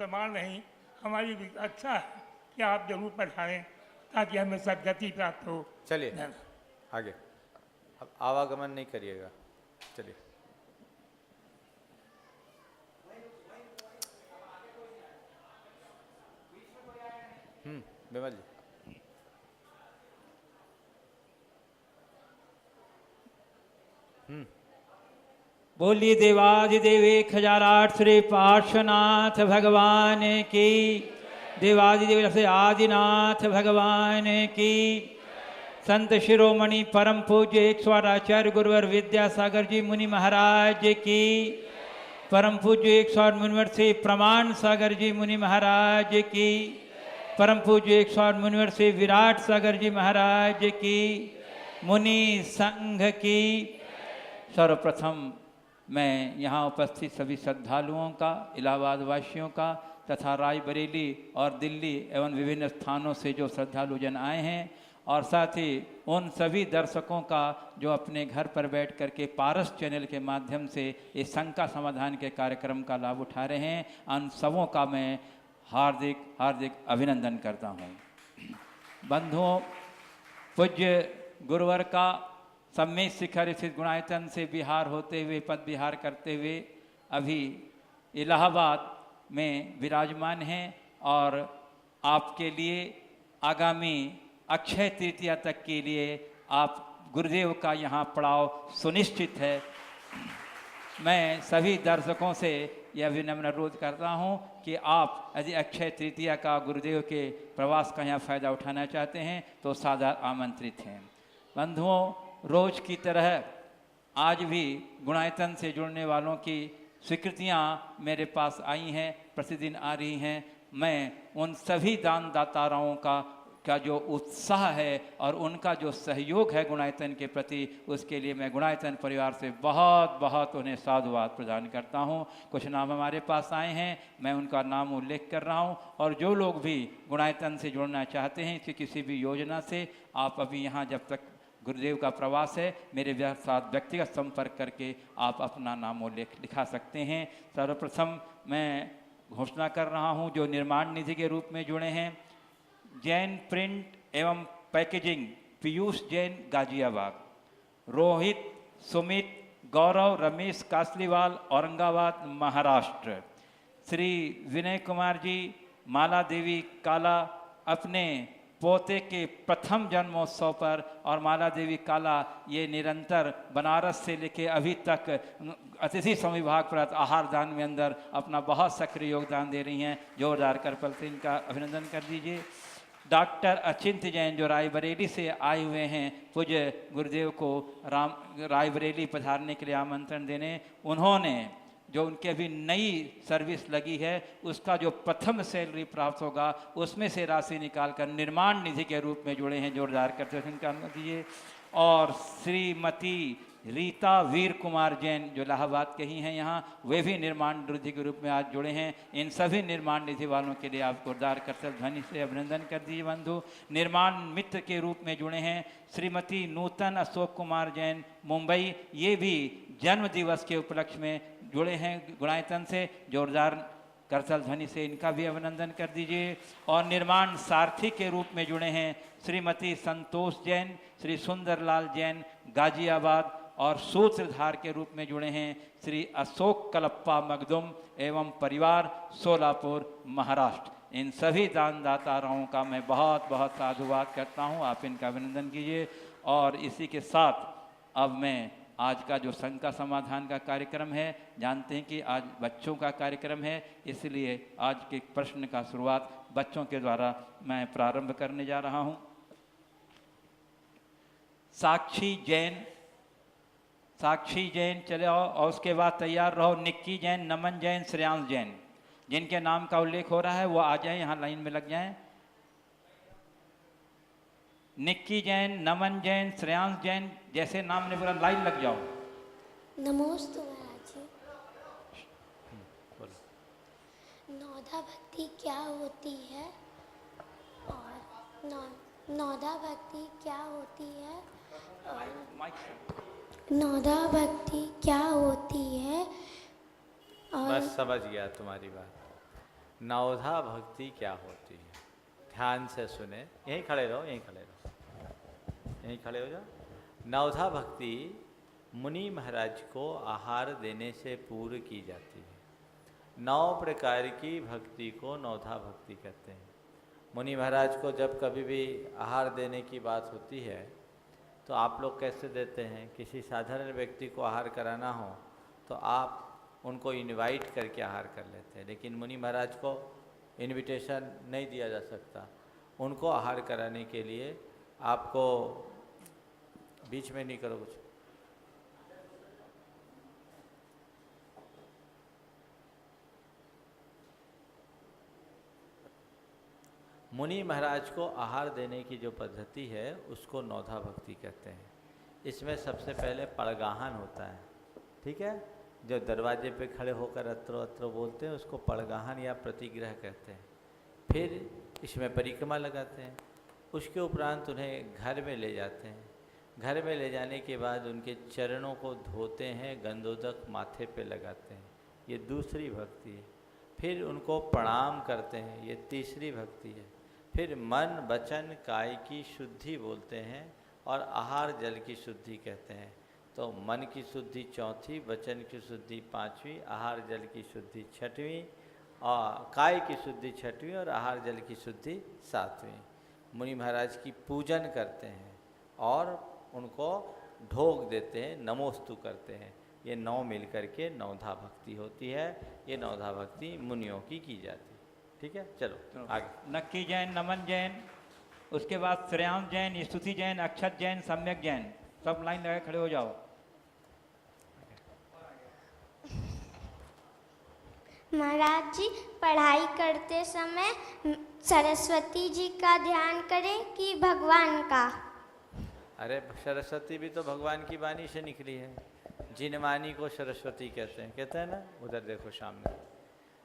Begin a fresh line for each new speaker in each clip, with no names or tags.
प्रमाण नहीं, हमारी अच्छा है कि आप जरूर पढ़ाएं ताकि हमें सदगति प्राप्त हो।
चलिए आगे, अब आवागमन नहीं करिएगा, चलिए। विमल जी।
बोलिए देवाधिदेव 1008 श्री पार्श्वनाथ भगवान की, देवाधिदेव से आदिनाथ भगवान की। संत शिरोमणि परम पूज्य 108 आचार्य गुरुवर विद्यासागर जी मुनि महाराज की, परम पूज्य 108 मुनिवर से प्रमाण सागर जी मुनि महाराज की, परम पूज्य 108 मुनिवर से विराट सागर जी महाराज की, मुनि संघ की। सर्वप्रथम मैं यहाँ उपस्थित सभी श्रद्धालुओं का, इलाहाबाद वासियों का तथा रायबरेली और दिल्ली एवं विभिन्न स्थानों से जो श्रद्धालु जन आए हैं, और साथ ही उन सभी दर्शकों का जो अपने घर पर बैठ कर के पारस चैनल के माध्यम से इस शंका समाधान के कार्यक्रम का लाभ उठा रहे हैं, उन सबों का मैं हार्दिक हार्दिक अभिनंदन करता हूँ। बंधुओं, पूज्य गुरुवर का सम्मेद शिखर स्थित गुणायतन से विहार होते हुए, पद विहार करते हुए अभी इलाहाबाद में विराजमान हैं, और आपके लिए आगामी अक्षय तृतीया तक के लिए आप गुरुदेव का यहाँ पड़ाव सुनिश्चित है। मैं सभी दर्शकों से यह विनम्र अनुरोध करता हूँ कि आप यदि अक्षय तृतीया का गुरुदेव के प्रवास का यहाँ फ़ायदा उठाना चाहते हैं तो सादर आमंत्रित हैं। बंधुओं, रोज की तरह आज भी गुणायतन से जुड़ने वालों की स्वीकृतियाँ मेरे पास आई हैं, प्रतिदिन आ रही हैं। मैं उन सभी दान दाताराओं का जो उत्साह है और उनका जो सहयोग है गुणायतन के प्रति, उसके लिए मैं गुणायतन परिवार से बहुत बहुत उन्हें साधुवाद प्रदान करता हूं। कुछ नाम हमारे पास आए हैं, मैं उनका नाम उल्लेख कर रहा हूं, और जो लोग भी गुणायतन से जुड़ना चाहते हैं कि किसी भी योजना से, आप अभी यहाँ जब तक गुरुदेव का प्रवास है मेरे साथ व्यक्तिगत संपर्क करके आप अपना नाम उल्लेख लिखा सकते हैं। सर्वप्रथम मैं घोषणा कर रहा हूं जो निर्माण निधि के रूप में जुड़े हैं, जैन प्रिंट एवं पैकेजिंग पीयूष जैन गाजियाबाद, रोहित सुमित गौरव रमेश कासलीवाल औरंगाबाद महाराष्ट्र, श्री विनय कुमार जी माला देवी काला अपने पोते के प्रथम जन्मोत्सव पर, और माला देवी काला ये निरंतर बनारस से लेके अभी तक अतिथि संविभाग पर आहार दान में अंदर अपना बहुत सक्रिय योगदान दे रही हैं। जोरदार करपल से इनका अभिनंदन कर दीजिए। डॉक्टर अचिंत जैन जो रायबरेली से आए हुए हैं, पूज्य गुरुदेव को रायबरेली पधारने के लिए आमंत्रण देने, उन्होंने जो उनकी अभी नई सर्विस लगी है उसका जो प्रथम सैलरी प्राप्त होगा उसमें से राशि निकालकर निर्माण निधि के रूप में जुड़े हैं। जोरदार करते हुए इनका अनुमति दीजिए। और श्रीमती रीता वीर कुमार जैन जो इलाहाबाद के ही हैं यहाँ, वे भी निर्माण निधि के रूप में आज जुड़े हैं। इन सभी निर्माण निधि वालों के लिए आप जोरदार करते ध्वनि से अभिनंदन कर दीजिए। बंधु, निर्माण मित्र के रूप में जुड़े हैं श्रीमती नूतन अशोक कुमार जैन मुंबई, ये भी जन्म दिवस के उपलक्ष्य में जुड़े हैं गुणायतन से। जोरदार करतल ध्वनि से इनका भी अभिनंदन कर दीजिए। और निर्माण सारथी के रूप में जुड़े हैं श्रीमती संतोष जैन, श्री सुंदरलाल जैन गाजियाबाद, और सूत्रधार के रूप में जुड़े हैं श्री अशोक कलप्पा मखदुम एवं परिवार सोलापुर महाराष्ट्र। इन सभी दानदाताओं का मैं बहुत बहुत साधुवाद करता हूं, आप इनका अभिनंदन कीजिए। और इसी के साथ अब मैं आज का जो शंका समाधान का कार्यक्रम है, जानते हैं कि आज बच्चों का कार्यक्रम है, इसलिए आज के प्रश्न का शुरुआत बच्चों के द्वारा मैं प्रारंभ करने जा रहा हूं। साक्षी जैन चले आओ, और उसके बाद तैयार रहो निक्की जैन, नमन जैन, श्रेयांश जैन। जिनके नाम का उल्लेख हो रहा है वो आ जाएं, यहाँ लाइन में लग जाएं। निक्की जैन, नमन जैन, श्रेयांश जैन, जैसे नाम ने बोला लाइन लग जाओ।
नमोस्तु महाराज जी। नौदा भक्ति क्या होती है और नौदा भक्ति क्या होती है नौदा भक्ति क्या होती है और
बस समझ गया तुम्हारी बात। नवधा भक्ति क्या होती है? ध्यान से सुने, यहीं खड़े रहो, यहीं खड़े रहो, यहीं खड़े हो जाओ। नवधा भक्ति मुनि महाराज को आहार देने से पूर्व की जाती है। 9 प्रकार की भक्ति को नवधा भक्ति कहते हैं। मुनि महाराज को जब कभी भी आहार देने की बात होती है तो आप लोग कैसे देते हैं? किसी साधारण व्यक्ति को आहार कराना हो तो आप उनको इनवाइट करके आहार कर लेते हैं, लेकिन मुनि महाराज को इनविटेशन नहीं दिया जा सकता। उनको आहार कराने के लिए आपको बीच में नहीं करो कुछ। मुनि महाराज को आहार देने की जो पद्धति है उसको नवधा भक्ति कहते हैं। इसमें सबसे पहले पड़गाहन होता है, ठीक है? जो दरवाजे पे खड़े होकर अत्रो अत्रो बोलते हैं उसको पड़गाहन या प्रतिग्रह कहते हैं। फिर इसमें परिक्रमा लगाते हैं। उसके उपरांत उन्हें घर में ले जाते हैं। घर में ले जाने के बाद उनके चरणों को धोते हैं, गंधोदक माथे पे लगाते हैं, ये दूसरी भक्ति है। फिर उनको प्रणाम करते हैं, ये तीसरी भक्ति है। फिर मन वचन काय की शुद्धि बोलते हैं और आहार जल की शुद्धि कहते हैं। तो मन की शुद्धि चौथी, वचन की शुद्धि पांचवी, आहार जल की शुद्धि छठवीं, और काय की शुद्धि छठवीं और आहार जल की शुद्धि सातवीं। मुनि महाराज की पूजन करते हैं और उनको ढोक देते हैं, नमोस्तु करते हैं। ये 9 मिलकर के नवधा भक्ति होती है। ये नवधा भक्ति मुनियों की जाती है, ठीक है? चलो आगे।
नक्की जैन, नमन जैन, उसके बाद श्रेयांश जैन, स्तुति जैन, अक्षत जैन, सम्यक जैन, सब लाइन लगा खड़े हो जाओ।
महाराज जी, पढ़ाई करते समय सरस्वती जी का ध्यान करें कि भगवान का?
अरे सरस्वती भी तो भगवान की वाणी से निकली है। जिनवाणी को सरस्वती कहते हैं ना, उधर देखो सामने,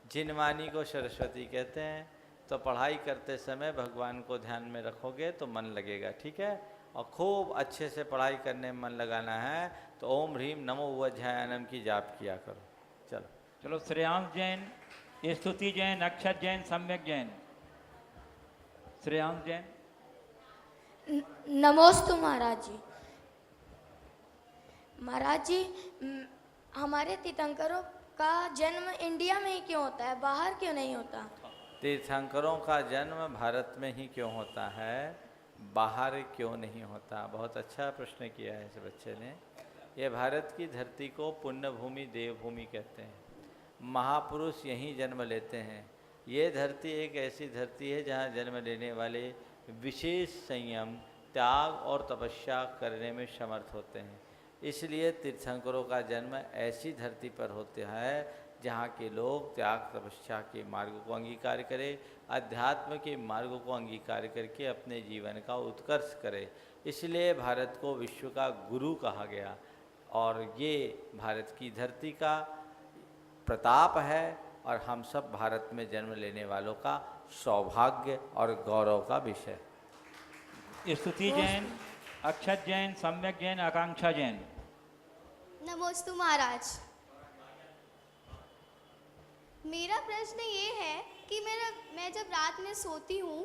जिनवाणी को सरस्वती कहते हैं। तो पढ़ाई करते समय भगवान को ध्यान में रखोगे तो मन लगेगा, ठीक है? और खूब अच्छे से पढ़ाई करने में मन लगाना है तो ओम ह्रीम नमो वज्रयानम की जाप किया करो। चलो
चलो, श्रेयांश जैन, स्तुति जैन, अक्षत जैन, सम्यक जैन। श्रेयांश जैन।
नमोस्तु महाराज जी। महाराज जी, हमारे तीर्थंकरों का जन्म इंडिया में ही क्यों होता है, बाहर क्यों नहीं होता?
तीर्थंकरों का जन्म भारत में ही क्यों होता है, बाहर क्यों नहीं होता? बहुत अच्छा प्रश्न किया है इस बच्चे ने। ये भारत की धरती को पुण्य भूमि, देवभूमि कहते हैं। महापुरुष यहीं जन्म लेते हैं। ये धरती एक ऐसी धरती है जहाँ जन्म लेने वाले विशेष संयम, त्याग और तपस्या करने में समर्थ होते हैं। इसलिए तीर्थंकरों का जन्म ऐसी धरती पर होता है जहाँ के लोग त्याग तपस्या के मार्ग को अंगीकार करें, अध्यात्म के मार्ग को अंगीकार करके अपने जीवन का उत्कर्ष करें। इसलिए भारत को विश्व का गुरु कहा गया और ये भारत की धरती का प्रताप है और हम सब भारत में जन्म लेने वालों का सौभाग्य और गौरव का विषय।
स्तुति जैन, अक्षत जैन, सम्यक जैन, आकांक्षा जैन।
नमोस्तु महाराज। मेरा प्रश्न ये है कि मैं जब रात में सोती हूँ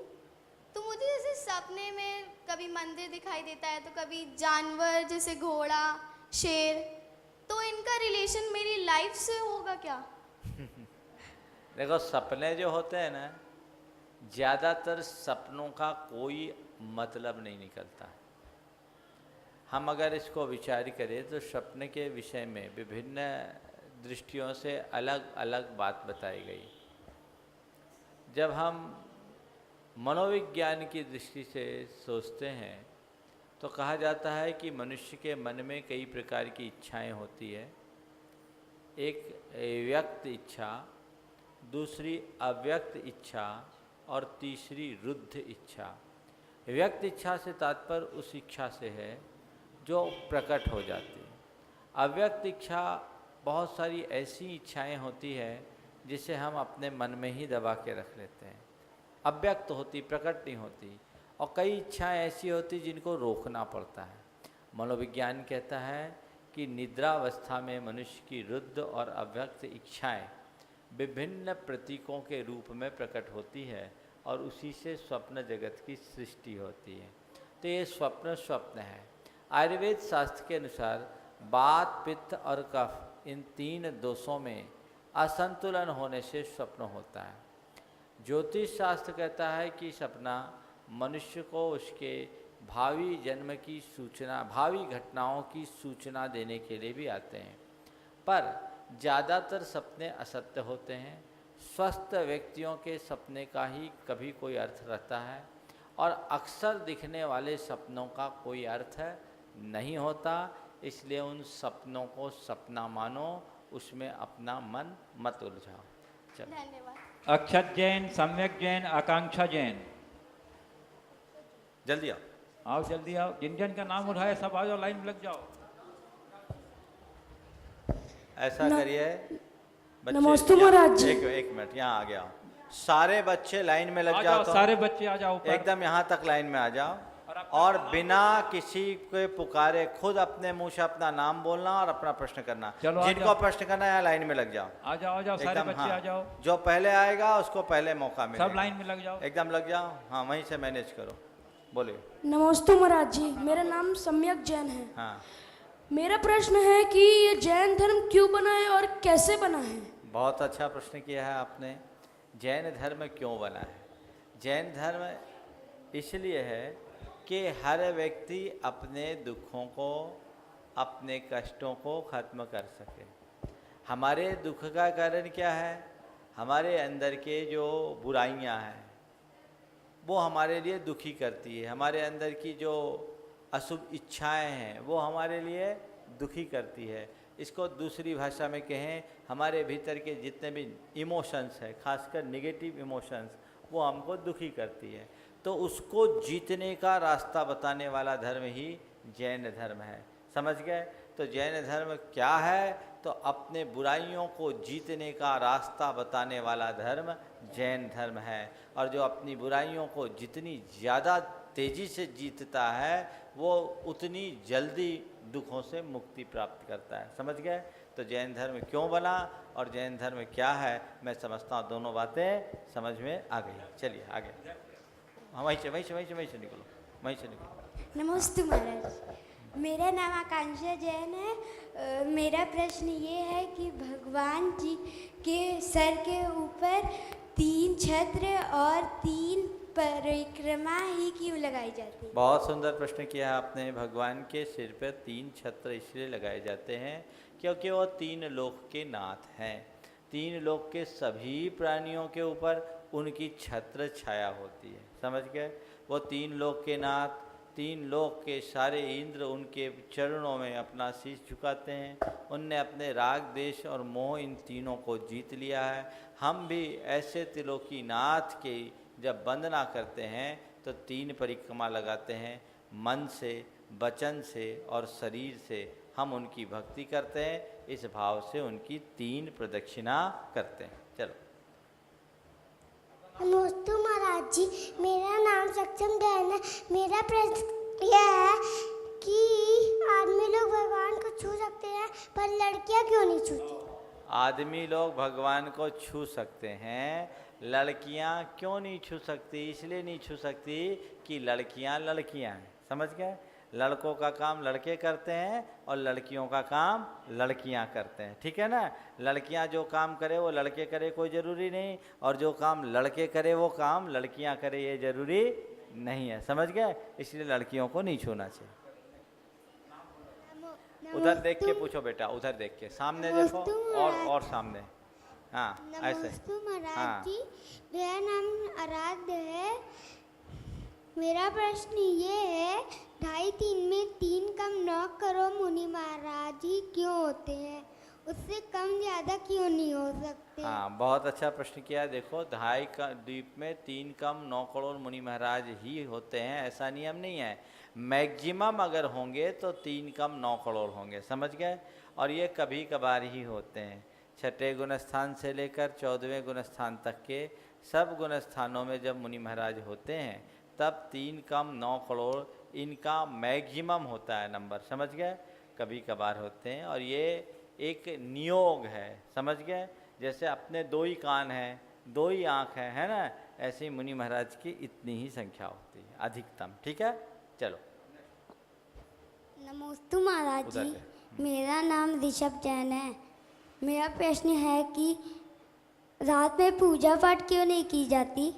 तो मुझे जैसे सपने में कभी मंदिर दिखाई देता है तो कभी जानवर जैसे घोड़ा, शेर, तो इनका रिलेशन मेरी लाइफ से होगा क्या?
देखो, सपने जो होते हैं ना, ज़्यादातर सपनों का कोई मतलब नहीं निकलता। हम अगर इसको विचार करें तो सपने के विषय में विभिन्न दृष्टियों से अलग अलग बात बताई गई। जब हम मनोविज्ञान की दृष्टि से सोचते हैं तो कहा जाता है कि मनुष्य के मन में कई प्रकार की इच्छाएं होती है। एक व्यक्त इच्छा, दूसरी अव्यक्त इच्छा और तीसरी रुद्ध इच्छा। व्यक्त इच्छा से तात्पर्य उस इच्छा से है जो प्रकट हो जाती है। अव्यक्त इच्छा बहुत सारी ऐसी इच्छाएं होती है जिसे हम अपने मन में ही दबा के रख लेते हैं, अव्यक्त होती, प्रकट नहीं होती। और कई इच्छाएं ऐसी होती जिनको रोकना पड़ता है। मनोविज्ञान कहता है कि निद्रावस्था में मनुष्य की रुद्ध और अव्यक्त इच्छाएं विभिन्न प्रतीकों के रूप में प्रकट होती है और उसी से स्वप्न जगत की सृष्टि होती है। तो ये स्वप्न है। आयुर्वेद शास्त्र के अनुसार वात, पित्त और कफ इन 3 दोषों में असंतुलन होने से स्वप्न होता है। ज्योतिष शास्त्र कहता है कि सपना मनुष्य को उसके भावी जन्म की सूचना, भावी घटनाओं की सूचना देने के लिए भी आते हैं, पर ज़्यादातर सपने असत्य होते हैं। स्वस्थ व्यक्तियों के सपने का ही कभी कोई अर्थ रहता है और अक्सर दिखने वाले सपनों का कोई अर्थ नहीं होता। इसलिए उन सपनों को सपना मानो, उसमें अपना मन मत उलझाओ। चलो,
धन्यवाद।
अक्षत जैन, सम्यक जैन, आकांक्षा जैन,
जल्दी आओ।
आओ जल्दी आओ। जिन जिन का नाम उठाए सब आ जाओ, लाइन में लग जाओ।
ऐसा करिए बच्चे,
नमस्ते महाराज जी।
एक मिनट, यहाँ आ गया। सारे बच्चे लाइन में लग
आ
जाओ।
जाओ,
तो
सारे बच्चे आ जाओ ऊपर।
एकदम यहाँ तक लाइन में आ जाओ और बिना किसी के पुकारे खुद अपने मुंह से अपना नाम बोलना और अपना प्रश्न करना।
चलो, आ
जिनको
जाओ।
प्रश्न करना है यहाँ लाइन में लग जाओ।
आ जाओ सारे
एकदम,
बच्चे आ जाओ।
जो पहले आएगा उसको पहले मौका मिलेगा।
सब लाइन में लग जाओ।
एकदम लग जाओ। हाँ, वहीं से मैनेज करो। बोलिए।
नमस्ते महाराज जी, मेरा नाम सम्यक जैन है।
हाँ,
मेरा प्रश्न है कि ये जैन धर्म क्यों बना है और कैसे बना है?
बहुत अच्छा प्रश्न किया है आपने। जैन धर्म क्यों बना है? जैन धर्म इसलिए है कि हर व्यक्ति अपने दुखों को, अपने कष्टों को खत्म कर सके। हमारे दुख का कारण क्या है? हमारे अंदर के जो बुराइयां हैं वो हमारे लिए दुखी करती है। हमारे अंदर की जो अशुभ इच्छाएं हैं वो हमारे लिए दुखी करती है। इसको दूसरी भाषा में कहें, हमारे भीतर के जितने भी इमोशंस हैं, खासकर नेगेटिव इमोशंस, वो हमको दुखी करती है। तो उसको जीतने का रास्ता बताने वाला धर्म ही जैन धर्म है। समझ गए? तो जैन धर्म क्या है? तो अपने बुराइयों को जीतने का रास्ता बताने वाला धर्म जैन धर्म है। और जो अपनी बुराइयों को जितनी ज़्यादा तेज़ी से जीतता है वो उतनी जल्दी दुखों से मुक्ति प्राप्त करता है। समझ गए? तो जैन धर्म क्यों बना और जैन धर्म क्या है, मैं समझता हूँ दोनों बातें समझ में आ गई। चलिए आगे। हाँ, वहीं से निकलो, वहीं से निकलो।
नमस्ते महाराज, मेरा नाम आकांक्षा जैन है। मेरा प्रश्न ये है कि भगवान जी के सर के ऊपर 3 छत्र और 3 परिक्रमा ही क्यों लगाई जाती है?
बहुत सुंदर प्रश्न किया है आपने। भगवान के सिर पर 3 छत्र इसलिए लगाए जाते हैं क्योंकि वो 3 लोक के नाथ हैं। 3 लोक के सभी प्राणियों के ऊपर उनकी छत्र छाया होती है। समझ गए? वो 3 लोक के नाथ, 3 लोक के सारे इंद्र उनके चरणों में अपना शीश झुकाते हैं। उनने अपने राग, देश और मोह इन तीनों को जीत लिया है। हम भी ऐसे त्रिलोकी नाथ के जब वंदना करते हैं तो 3 परिक्रमा लगाते हैं। मन से, वचन से और शरीर से हम उनकी भक्ति करते हैं। इस भाव से उनकी 3 प्रदक्षिणा करते हैं। चलो।
नमस्ते महाराज जी, मेरा नाम सक्षम जैन है। मेरा प्रश्न यह है कि आदमी लोग भगवान को छू सकते हैं पर लड़कियां क्यों नहीं छूती?
आदमी लोग भगवान को छू सकते हैं, लड़कियां क्यों नहीं छू सकती? इसलिए नहीं छू सकती कि लड़कियां लड़कियां हैं। समझ गए? लड़कों का काम लड़के करते हैं और लड़कियों का काम लड़कियां करते हैं। ठीक है ना? लड़कियां जो काम करे वो लड़के करे कोई ज़रूरी नहीं, और जो काम लड़के करे वो काम लड़कियां करे ये ज़रूरी नहीं है। समझ गए? इसलिए लड़कियों को नहीं छूना चाहिए। उधर देख के पूछो बेटा, उधर देख के, सामने देखो और सामने। हाँ, ऐसे।
नमस्ते महाराज
हाँ।
जी, मेरा नाम आराध्य है। मेरा प्रश्न ये है, 2.5-3 में 3 कम 9 करोड़ मुनि महाराज ही क्यों होते हैं? उससे कम ज़्यादा क्यों नहीं हो सकते?
हाँ, बहुत अच्छा प्रश्न किया। देखो, 2.5 का द्वीप में 3 कम 9 करोड़ मुनि महाराज ही होते हैं, ऐसा नियम नहीं है। मैक्सिमम अगर होंगे तो 3 कम 9 करोड़ होंगे। समझ गए? और ये कभी कभार ही होते हैं। 6ठे गुण स्थान से लेकर 14वें गुण स्थान तक के सब गुण स्थानों में जब मुनि महाराज होते हैं तब 3 कम 9 करोड़ इनका मैक्सिमम होता है नंबर। समझ गए? कभी कभार होते हैं और ये एक नियोग है। समझ गए? जैसे अपने 2 ही कान हैं, 2 ही आँख है ना, ऐसे ही मुनि महाराज की इतनी ही संख्या होती है अधिकतम। ठीक है, चलो
नमोस्तु महाराज
उधर
जी,
से।
मेरा नाम ऋषभ जैन है। मेरा प्रश्न है कि रात में पूजा पाठ क्यों नहीं की जाती?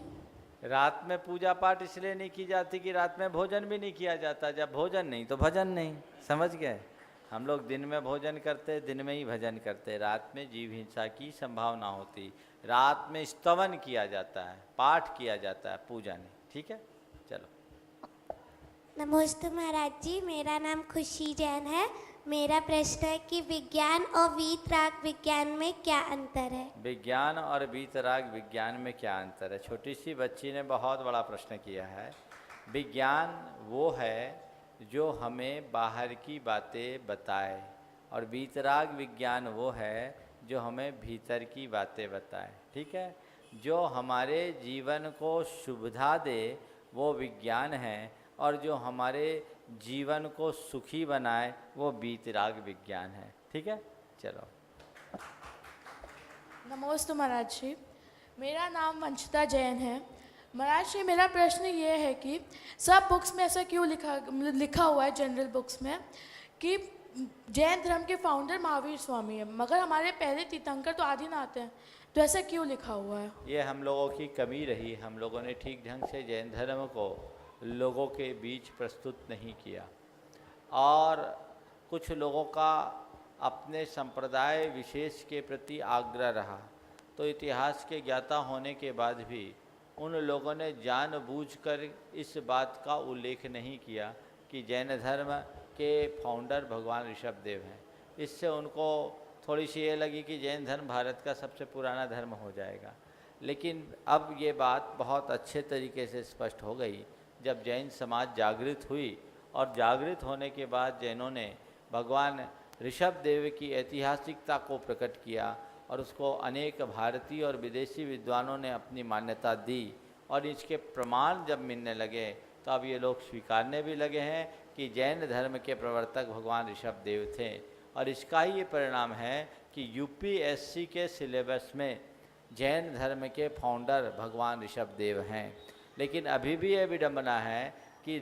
रात में पूजा पाठ इसलिए नहीं की जाती कि रात में भोजन भी नहीं किया जाता। जब भोजन नहीं तो भजन नहीं, समझ गए? हम लोग दिन में भोजन करते, दिन में ही भजन करते, रात में जीव हिंसा की संभावना होती। रात में स्तवन किया जाता है, पाठ किया जाता है, पूजा नहीं। ठीक है, चलो।
नमस्ते महाराज जी, मेरा नाम खुशी जैन है। मेरा प्रश्न है कि विज्ञान और वीतराग विज्ञान में क्या अंतर है?
विज्ञान और वीतराग विज्ञान में क्या अंतर है? छोटी सी बच्ची ने बहुत बड़ा प्रश्न किया है। विज्ञान वो है जो हमें बाहर की बातें बताए, और वीतराग विज्ञान वो है जो हमें भीतर की बातें बताए। ठीक है, जो हमारे जीवन को सुविधा दे वो विज्ञान है, और जो हमारे जीवन को सुखी बनाए वो वीतराग विज्ञान है। ठीक है, चलो।
नमोस्तु महाराज जी, मेरा नाम वंशिता जैन है। महाराज जी, मेरा प्रश्न ये है कि सब बुक्स में ऐसा क्यों लिखा हुआ है, जनरल बुक्स में, कि जैन धर्म के फाउंडर महावीर स्वामी है, मगर हमारे पहले तीर्थंकर तो आदिनाथ हैं, तो ऐसा क्यों लिखा हुआ है?
ये हम लोगों की कमी रही। हम लोगों ने ठीक ढंग से जैन धर्म को लोगों के बीच प्रस्तुत नहीं किया, और कुछ लोगों का अपने संप्रदाय विशेष के प्रति आग्रह रहा, तो इतिहास के ज्ञाता होने के बाद भी उन लोगों ने जानबूझकर इस बात का उल्लेख नहीं किया कि जैन धर्म के फाउंडर भगवान ऋषभदेव हैं। इससे उनको थोड़ी सी ये लगी कि जैन धर्म भारत का सबसे पुराना धर्म हो जाएगा। लेकिन अब ये बात बहुत अच्छे तरीके से स्पष्ट हो गई जब जैन समाज जागृत हुई, और जागृत होने के बाद जैनों ने भगवान ऋषभदेव की ऐतिहासिकता को प्रकट किया, और उसको अनेक भारतीय और विदेशी विद्वानों ने अपनी मान्यता दी, और इसके प्रमाण जब मिलने लगे तो अब ये लोग स्वीकारने भी लगे हैं कि जैन धर्म के प्रवर्तक भगवान ऋषभदेव थे। और इसका ही ये परिणाम है कि यूपीएससी के सिलेबस में जैन धर्म के फाउंडर भगवान ऋषभदेव हैं। लेकिन अभी भी ये विडंबना है कि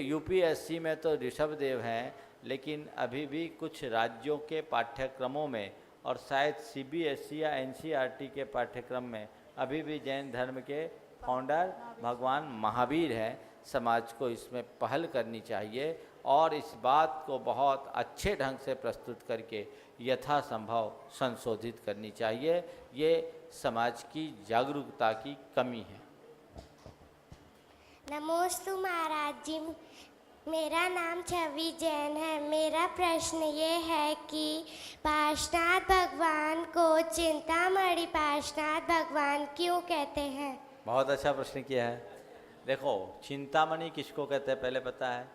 यूपीएससी में तो ऋषभदेव हैं, लेकिन अभी भी कुछ राज्यों के पाठ्यक्रमों में और शायद सीबीएसई या एनसीईआरटी के पाठ्यक्रम में अभी भी जैन धर्म के फाउंडर भगवान महावीर हैं। समाज को इसमें पहल करनी चाहिए और इस बात को बहुत अच्छे ढंग से प्रस्तुत करके यथासंभव संशोधित करनी चाहिए। ये समाज की जागरूकता की कमी है।
नमोस्तु महाराज जी, मेरा नाम छवि जैन है। मेरा प्रश्न ये है कि पार्श्वनाथ भगवान को चिंतामणि पार्श्वनाथ भगवान क्यों कहते हैं?
बहुत अच्छा प्रश्न किया है। देखो, चिंतामणि किसको कहते हैं पहले पता है?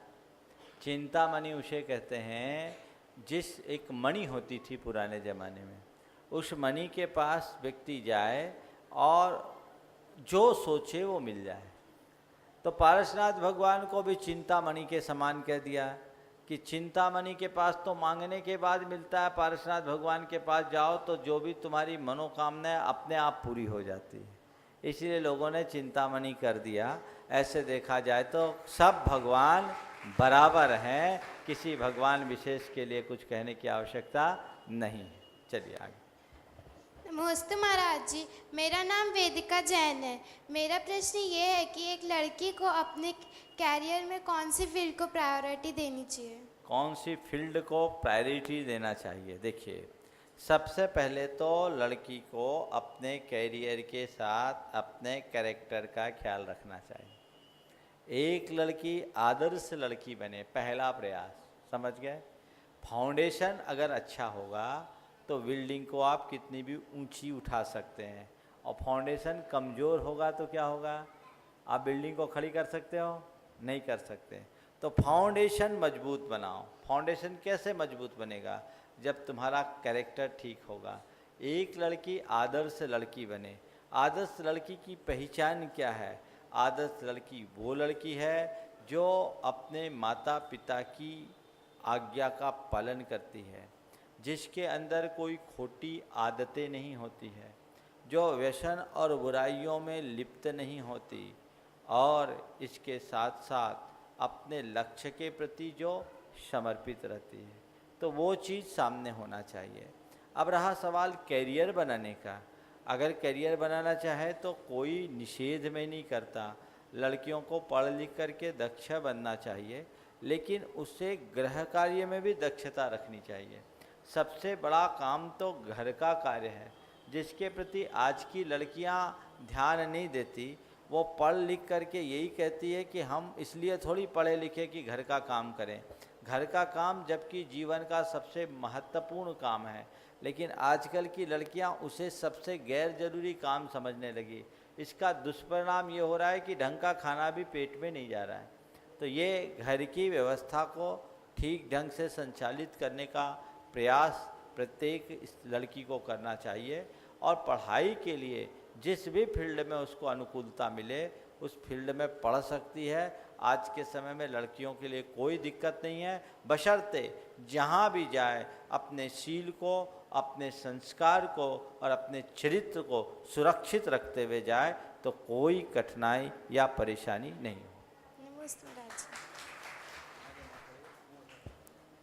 चिंतामणि उसे कहते हैं जिस एक मणि होती थी पुराने ज़माने में, उस मणि के पास व्यक्ति जाए और जो सोचे वो मिल जाए। तो पारसनाथ भगवान को भी चिंतामणि के समान कह दिया कि चिंतामणि के पास तो मांगने के बाद मिलता है, पारसनाथ भगवान के पास जाओ तो जो भी तुम्हारी मनोकामना है अपने आप पूरी हो जाती है। इसलिए लोगों ने चिंतामणि कर दिया। ऐसे देखा जाए तो सब भगवान बराबर हैं, किसी भगवान विशेष के लिए कुछ कहने की आवश्यकता नहीं है। चलिए आगे।
नमस्ते महाराज जी, मेरा नाम वेदिका जैन है। मेरा प्रश्न ये है कि एक लड़की को अपने कैरियर में कौन सी फील्ड को प्रायोरिटी देनी चाहिए?
कौन सी फील्ड को प्रायोरिटी देना चाहिए? देखिए, सबसे पहले तो लड़की को अपने कैरियर के साथ अपने कैरेक्टर का ख्याल रखना चाहिए। एक लड़की आदर्श लड़की बने, पहला प्रयास, समझ गए? फाउंडेशन अगर अच्छा होगा तो बिल्डिंग को आप कितनी भी ऊंची उठा सकते हैं, और फाउंडेशन कमज़ोर होगा तो क्या होगा? आप बिल्डिंग को खड़ी कर सकते हो? नहीं कर सकते। तो फाउंडेशन मजबूत बनाओ। फाउंडेशन कैसे मजबूत बनेगा? जब तुम्हारा कैरेक्टर ठीक होगा। एक लड़की आदर्श लड़की बने। आदर्श लड़की की पहचान क्या है? आदर्श लड़की वो लड़की है जो अपने माता पिता की आज्ञा का पालन करती है, जिसके अंदर कोई खोटी आदतें नहीं होती है, जो व्यसन और बुराइयों में लिप्त नहीं होती और इसके साथ साथ अपने लक्ष्य के प्रति जो समर्पित रहती है, तो वो चीज़ सामने होना चाहिए। अब रहा सवाल कैरियर बनाने का। अगर कैरियर बनाना चाहे तो कोई निषेध में नहीं करता, लड़कियों को पढ़ लिख करके दक्ष बनना चाहिए, लेकिन उससे गृह कार्य में भी दक्षता रखनी चाहिए। सबसे बड़ा काम तो घर का कार्य है, जिसके प्रति आज की लड़कियां ध्यान नहीं देती। वो पढ़ लिख करके यही कहती है कि हम इसलिए थोड़ी पढ़े लिखे कि घर का काम करें। घर का काम जबकि जीवन का सबसे महत्वपूर्ण काम है, लेकिन आजकल की लड़कियां उसे सबसे गैर जरूरी काम समझने लगी। इसका दुष्परिणाम ये हो रहा है कि ढंग का खाना भी पेट में नहीं जा रहा है। तो ये घर की व्यवस्था को ठीक ढंग से संचालित करने का प्रयास प्रत्येक इस लड़की को करना चाहिए और पढ़ाई के लिए जिस भी फील्ड में उसको अनुकूलता मिले उस फील्ड में पढ़ सकती है। आज के समय में लड़कियों के लिए कोई दिक्कत नहीं है, बशर्ते जहाँ भी जाए अपने शील को, अपने संस्कार को और अपने चरित्र को सुरक्षित रखते हुए जाए तो कोई कठिनाई या परेशानी नहीं हो।
नमस्ते महाराज।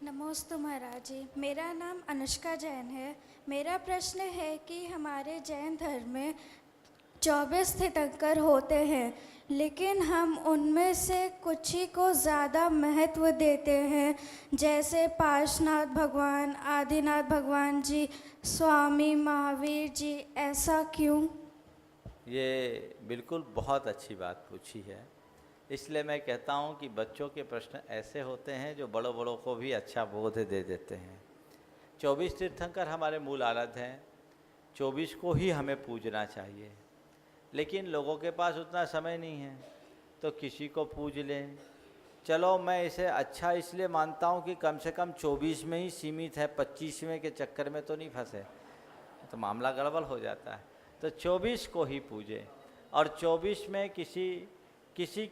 नमस्ते महाराज जी, मेरा नाम अनुष्का जैन है। मेरा प्रश्न है कि हमारे जैन धर्म में 24 तीर्थंकर होते हैं, लेकिन हम उनमें से कुछ ही को ज़्यादा महत्व देते हैं, जैसे पार्श्वनाथ भगवान, आदिनाथ भगवान जी, स्वामी महावीर जी। ऐसा क्यों?
ये बिल्कुल बहुत अच्छी बात पूछी है। इसलिए मैं कहता हूँ कि बच्चों के प्रश्न ऐसे होते हैं जो बड़ों बड़ों को भी अच्छा बोध दे देते हैं। 24 तीर्थंकर हमारे मूल आराध्य हैं, 24 को ही हमें पूजना चाहिए, लेकिन लोगों के पास उतना समय नहीं है तो किसी को पूज लें। चलो मैं इसे अच्छा इसलिए मानता हूँ कि कम से कम 24 में ही सीमित है, 25वें के चक्कर में तो नहीं फंसे, तो मामला गड़बड़ हो जाता है। तो 24 को ही पूजे और 24 में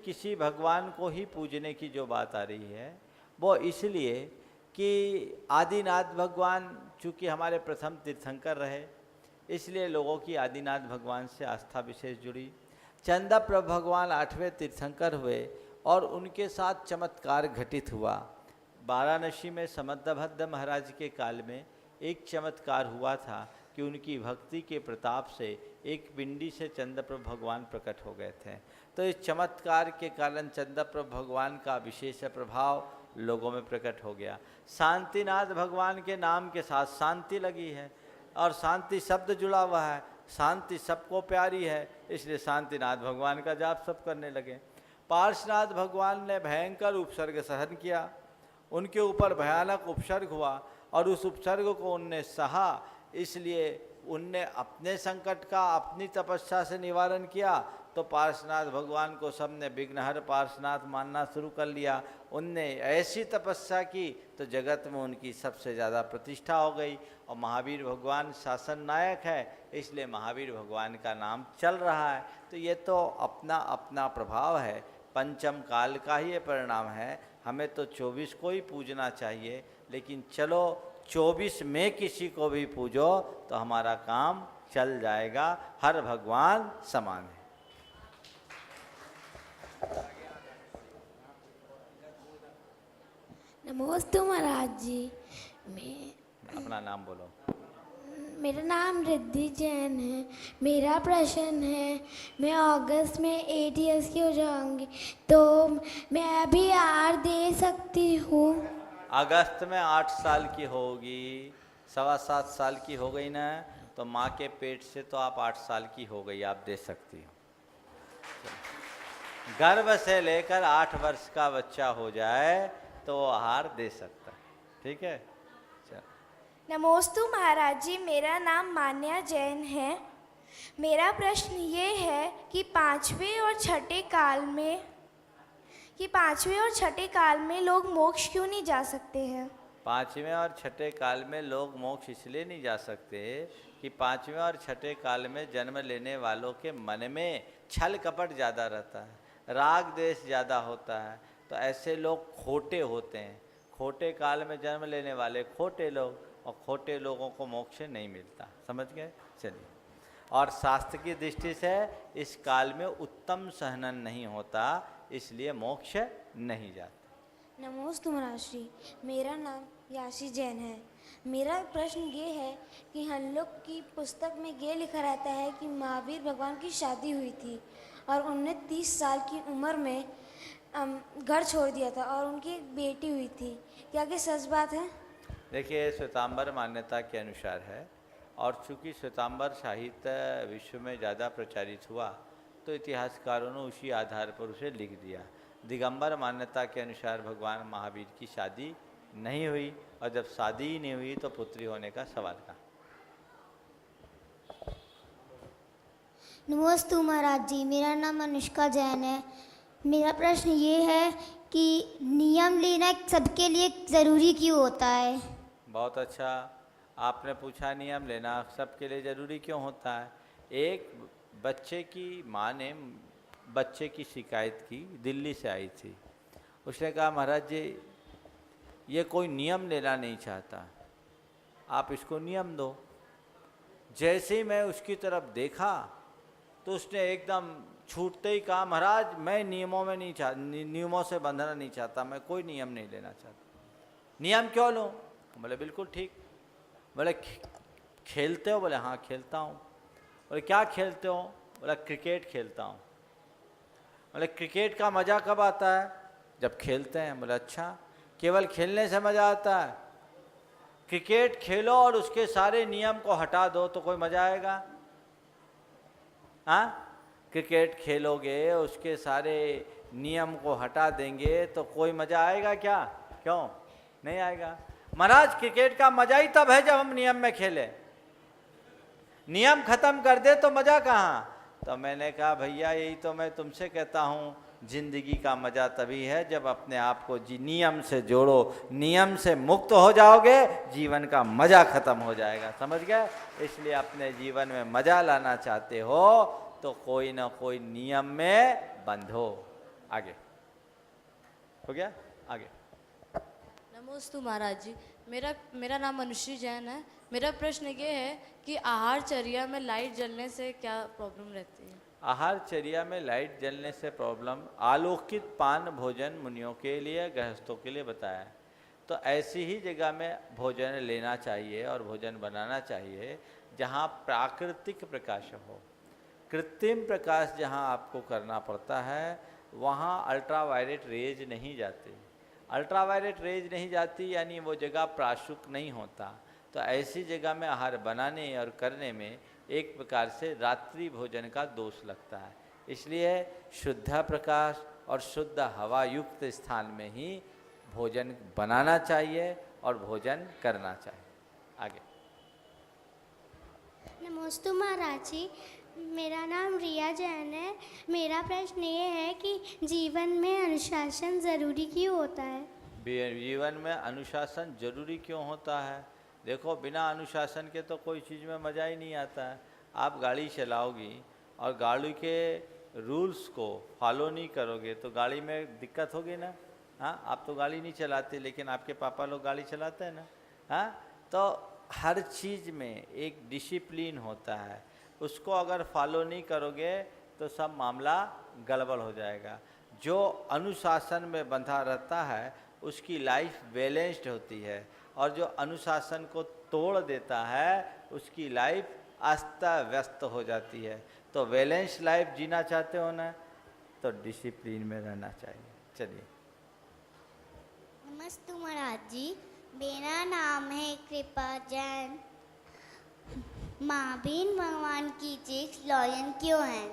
किसी भगवान को ही पूजने की जो बात आ रही है वो इसलिए कि आदिनाथ भगवान चूँकि हमारे प्रथम तीर्थंकर रहे, इसलिए लोगों की आदिनाथ भगवान से आस्था विशेष जुड़ी। चंद्रप्रभ भगवान 8वें तीर्थंकर हुए और उनके साथ चमत्कार घटित हुआ। वाराणसी में समंतभद्र महाराज के काल में एक चमत्कार हुआ था कि उनकी भक्ति के प्रताप से एक पिंडी से चंद्रप्रभ भगवान प्रकट हो गए थे। तो इस चमत्कार के कारण चंद्रप्रभ भगवान का विशेष प्रभाव लोगों में प्रकट हो गया। शांतिनाथ भगवान के नाम के साथ शांति लगी है और शांति शब्द जुड़ा हुआ है, शांति सबको प्यारी है, इसलिए शांतिनाथ भगवान का जाप सब करने लगे। पार्श्वनाथ भगवान ने भयंकर उपसर्ग सहन किया, उनके ऊपर भयानक उपसर्ग हुआ और उस उपसर्ग को उनने सहा, इसलिए उनने अपने संकट का अपनी तपस्या से निवारण किया। तो पार्श्वनाथ भगवान को सबने विघ्नहर पार्श्वनाथ मानना शुरू कर लिया। उनने ऐसी तपस्या की तो जगत में उनकी सबसे ज़्यादा प्रतिष्ठा हो गई और महावीर भगवान शासन नायक है, इसलिए महावीर भगवान का नाम चल रहा है। तो ये तो अपना अपना प्रभाव है, पंचम काल का ही ये परिणाम है। हमें तो 24 को ही पूजना चाहिए, लेकिन चलो 24 में किसी को भी पूजो तो हमारा काम चल जाएगा। हर भगवान समान है।
नमस्ते महाराज जी, मैं
अपना नाम बोलो।
मेरा नाम रिद्धि जैन है। मेरा प्रश्न है, मैं अगस्त में 8 इयर्स की हो जाऊंगी, तो मैं अभी आर दे सकती हूँ?
अगस्त में 8 साल की होगी, 7.25 साल की हो गई ना, तो माँ के पेट से तो आप 8 साल की हो गई, आप दे सकती हो। गर्भ से लेकर 8 वर्ष का बच्चा हो जाए तो वो आहार दे सकता है। ठीक है, चल।
नमोस्तु महाराज जी, मेरा नाम मान्या जैन है। मेरा प्रश्न ये है कि पाँचवें और छठे काल में लोग मोक्ष क्यों नहीं जा सकते हैं?
5वें और छठे काल में लोग मोक्ष इसलिए नहीं जा सकते कि 5वें और छठे काल में जन्म लेने वालों के मन में छल कपट ज़्यादा रहता है, राग द्वेष ज़्यादा होता है, तो ऐसे लोग खोटे होते हैं। खोटे काल में जन्म लेने वाले खोटे लोग और खोटे लोगों को मोक्ष नहीं मिलता। समझ गए? चलिए। और शास्त्र की दृष्टि से इस काल में उत्तम सहनन नहीं होता, इसलिए मोक्ष नहीं जाता।
नमोस्तु महाराष्ट्री, मेरा नाम याशी जैन है। मेरा प्रश्न ये है कि हम लोग की पुस्तक में ये लिखा रहता है कि महावीर भगवान की शादी हुई थी और उन्होंने 30 साल की उम्र में घर छोड़ दिया था और उनकी एक बेटी हुई थी। क्या ये सच बात है?
देखिए, श्वेतांबर मान्यता के अनुसार है, और चूँकि श्वेतांबर साहित्य विश्व में ज़्यादा प्रचारित हुआ तो इतिहासकारों ने उसी आधार पर उसे लिख दिया। दिगंबर मान्यता के अनुसार भगवान महावीर की शादी नहीं हुई, और जब शादी ही नहीं हुई तो पुत्री होने का सवाल कहाँ।
नमस्ते महाराज जी, मेरा नाम अनुष्का जैन है। मेरा प्रश्न ये है कि नियम लेना सबके लिए ज़रूरी क्यों होता है?
बहुत अच्छा आपने पूछा, नियम लेना सबके लिए ज़रूरी क्यों होता है। एक बच्चे की माँ ने बच्चे की शिकायत की, दिल्ली से आई थी। उसने कहा, महाराज जी ये कोई नियम लेना नहीं चाहता, आप इसको नियम दो। जैसे ही मैं उसकी तरफ देखा तो उसने एकदम छूटते ही कहा, महाराज मैं नियमों से बंधना नहीं चाहता, मैं कोई नियम नहीं लेना चाहता। नियम क्यों लूँ? बोले बिल्कुल ठीक। बोले खेलते हो? बोले हाँ खेलता हूँ। बोले क्या खेलते हो? बोला क्रिकेट खेलता हूँ। बोले क्रिकेट का मज़ा कब आता है? जब खेलते हैं। बोले अच्छा, केवल खेलने से मज़ा आता है? क्रिकेट खेलो और उसके सारे नियम को हटा दो तो कोई मज़ा आएगा? हाँ, क्रिकेट खेलोगे उसके सारे नियम को हटा देंगे तो कोई मज़ा आएगा क्या? क्यों नहीं आएगा? महाराज क्रिकेट का मज़ा ही तब है जब हम नियम में खेलें, नियम खत्म कर दे तो मज़ा कहाँ? तो मैंने कहा भैया यही तो मैं तुमसे कहता हूँ, जिंदगी का मज़ा तभी है जब अपने आप को नियम से जोड़ो। नियम से मुक्त हो जाओगे, जीवन का मज़ा खत्म हो जाएगा। समझ गए? इसलिए अपने जीवन में मज़ा लाना चाहते हो तो कोई ना कोई नियम में बंधो। आगे हो गया? आगे।
नमोस्तु महाराज जी, मेरा नाम अनुश्री जैन है। मेरा प्रश्न ये है कि आहारचर्या में लाइट जलने से क्या प्रॉब्लम रहती है?
आहारचर्या में लाइट जलने से प्रॉब्लम, आलोकित पान भोजन मुनियों के लिए, गृहस्थों के लिए बताया है। तो ऐसी ही जगह में भोजन लेना चाहिए और भोजन बनाना चाहिए जहाँ प्राकृतिक प्रकाश हो। कृत्रिम प्रकाश जहाँ आपको करना पड़ता है वहाँ अल्ट्रावायलेट रेज नहीं जाती। अल्ट्रावायलेट रेज नहीं जाती यानी वो जगह प्राशुक नहीं होता। तो ऐसी जगह में आहार बनाने और करने में एक प्रकार से रात्रि भोजन का दोष लगता है। इसलिए शुद्ध प्रकाश और शुद्ध हवा युक्त स्थान में ही भोजन बनाना चाहिए और भोजन करना चाहिए। आगे।
नमस्ते महाराज जी, मेरा नाम रिया जैन है। मेरा प्रश्न ये है कि जीवन में अनुशासन ज़रूरी क्यों होता है?
जीवन में अनुशासन जरूरी क्यों होता है? देखो, बिना अनुशासन के तो कोई चीज़ में मज़ा ही नहीं आता है। आप गाड़ी चलाओगी और गाड़ी के रूल्स को फॉलो नहीं करोगे तो गाड़ी में दिक्कत होगी ना। हाँ, आप तो गाड़ी नहीं चलाते लेकिन आपके पापा लोग गाड़ी चलाते हैं ना। हाँ, तो हर चीज़ में एक डिसिप्लिन होता है, उसको अगर फॉलो नहीं करोगे तो सब मामला गड़बड़ हो जाएगा। जो अनुशासन में बंधा रहता है उसकी लाइफ बैलेंस्ड होती है, और जो अनुशासन को तोड़ देता है उसकी लाइफ अस्त व्यस्त हो जाती है। तो बैलेंस लाइफ जीना चाहते हो ना तो डिसिप्लिन में रहना चाहिए। चलिए।
नमस्ते महाराज जी, मेरा नाम है कृपा जैन। महावीर भगवान की चिन्ह लॉयन क्यों है?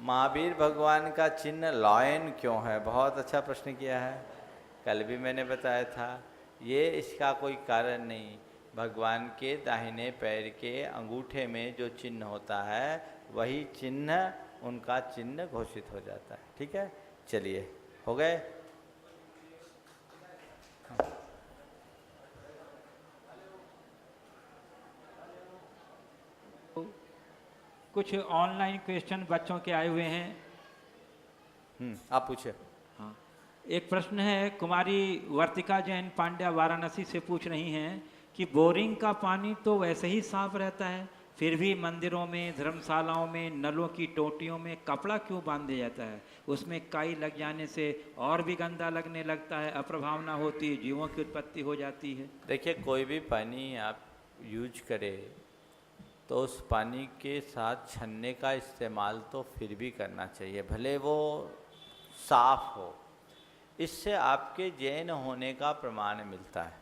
महावीर भगवान का चिन्ह लॉयन क्यों है? बहुत अच्छा प्रश्न किया है। कल भी मैंने बताया था, ये इसका कोई कारण नहीं। भगवान के दाहिने पैर के अंगूठे में जो चिन्ह होता है वही चिन्ह उनका चिन्ह घोषित हो जाता है। ठीक है, चलिए हो गए।
कुछ ऑनलाइन क्वेश्चन बच्चों के आए हुए हैं।
आप पूछे।
हाँ, एक प्रश्न है, कुमारी वर्तिका जैन पांड्या वाराणसी से पूछ रही हैं कि बोरिंग का पानी तो वैसे ही साफ रहता है, फिर भी मंदिरों में, धर्मशालाओं में, नलों की टोटियों में कपड़ा क्यों बांध दिया जाता है? उसमें काई लग जाने से और भी गंदा लगने लगता है, अप्रभावना होती है, जीवों की उत्पत्ति हो जाती है।
देखिए, कोई भी पानी आप यूज करें तो उस पानी के साथ छन्ने का इस्तेमाल तो फिर भी करना चाहिए, भले वो साफ हो। इससे आपके जैन होने का प्रमाण मिलता है,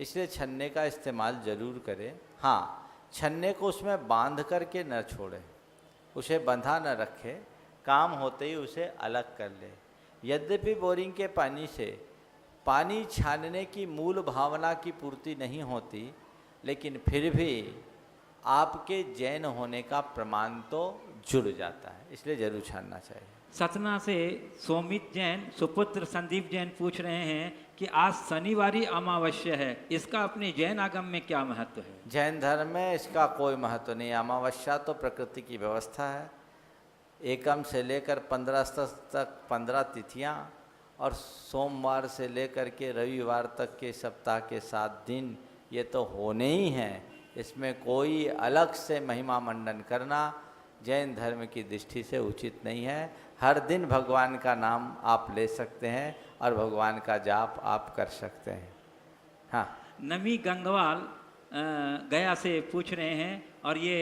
इसलिए छन्ने का इस्तेमाल जरूर करें। हाँ, छन्ने को उसमें बांध करके न छोड़ें, उसे बंधा न रखें, काम होते ही उसे अलग कर लें। यद्यपि बोरिंग के पानी से पानी छानने की मूल भावना की पूर्ति नहीं होती, लेकिन फिर भी आपके जैन होने का प्रमाण तो जुड़ जाता है, इसलिए जरूर छानना चाहिए।
सतना से सोमित जैन सुपुत्र संदीप जैन पूछ रहे हैं कि आज शनिवारी अमावस्या है, इसका अपने जैन आगम में क्या महत्व है?
जैन धर्म में इसका कोई महत्व नहीं। अमावस्या तो प्रकृति की व्यवस्था है। एकम से लेकर 15 तक 15 तिथियां, और सोमवार से लेकर के रविवार तक के सप्ताह के 7 दिन ये तो होने ही हैं। इसमें कोई अलग से महिमा मंडन करना जैन धर्म की दृष्टि से उचित नहीं है। हर दिन भगवान का नाम आप ले सकते हैं और भगवान का जाप आप कर सकते हैं। हाँ,
नमी गंगवाल गया से पूछ रहे हैं, और ये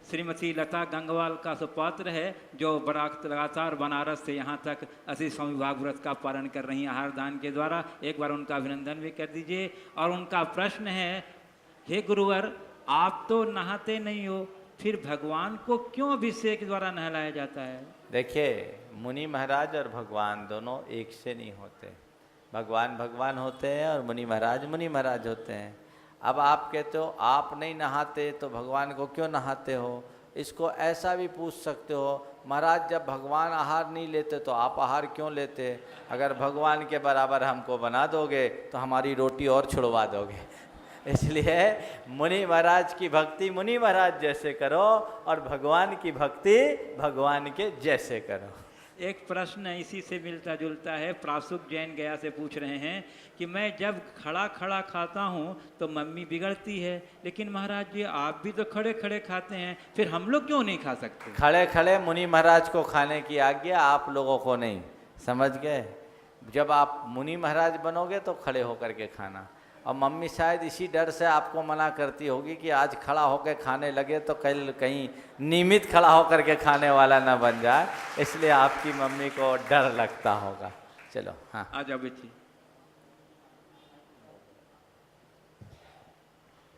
श्रीमती लता गंगवाल का सुपात्र है जो लगातार बनारस से यहाँ तक 80 स्वामी भागवत का पारण कर रही हैं आहार दान के द्वारा। एक बार उनका अभिनंदन भी कर दीजिए। और उनका प्रश्न है, हे गुरुवर, आप तो नहाते नहीं हो, फिर भगवान को क्यों अभिषेक द्वारा नहलाया जाता है?
देखिए, मुनि महाराज और भगवान दोनों एक से नहीं होते। भगवान भगवान होते हैं और मुनि महाराज होते हैं। अब आप कहते हो आप नहीं नहाते तो भगवान को क्यों नहाते हो? इसको ऐसा भी पूछ सकते हो, महाराज जब भगवान आहार नहीं लेते तो आप आहार क्यों लेते? अगर भगवान के बराबर हमको बना दोगे तो हमारी रोटी और छुड़वा दोगे। इसलिए मुनि महाराज की भक्ति मुनि महाराज जैसे करो और भगवान की भक्ति भगवान के जैसे करो।
एक प्रश्न इसी से मिलता जुलता है। प्रासुक जैन गया से पूछ रहे हैं कि मैं जब खड़ा खड़ा खाता हूँ तो मम्मी बिगड़ती है, लेकिन महाराज जी आप भी तो खड़े खड़े खाते हैं, फिर हम लोग क्यों नहीं खा सकते?
खड़े खड़े मुनि महाराज को खाने की आज्ञा, आप लोगों को नहीं। समझ गए? जब आप मुनि महाराज बनोगे तो खड़े होकर के खाना। और मम्मी शायद इसी डर से आपको मना करती होगी कि आज खड़ा होकर खाने लगे तो कल कहीं नियमित खड़ा होकर के खाने वाला ना बन जाए, इसलिए आपकी मम्मी को डर लगता होगा। चलो, हाँ,
आ जाओ बेटी।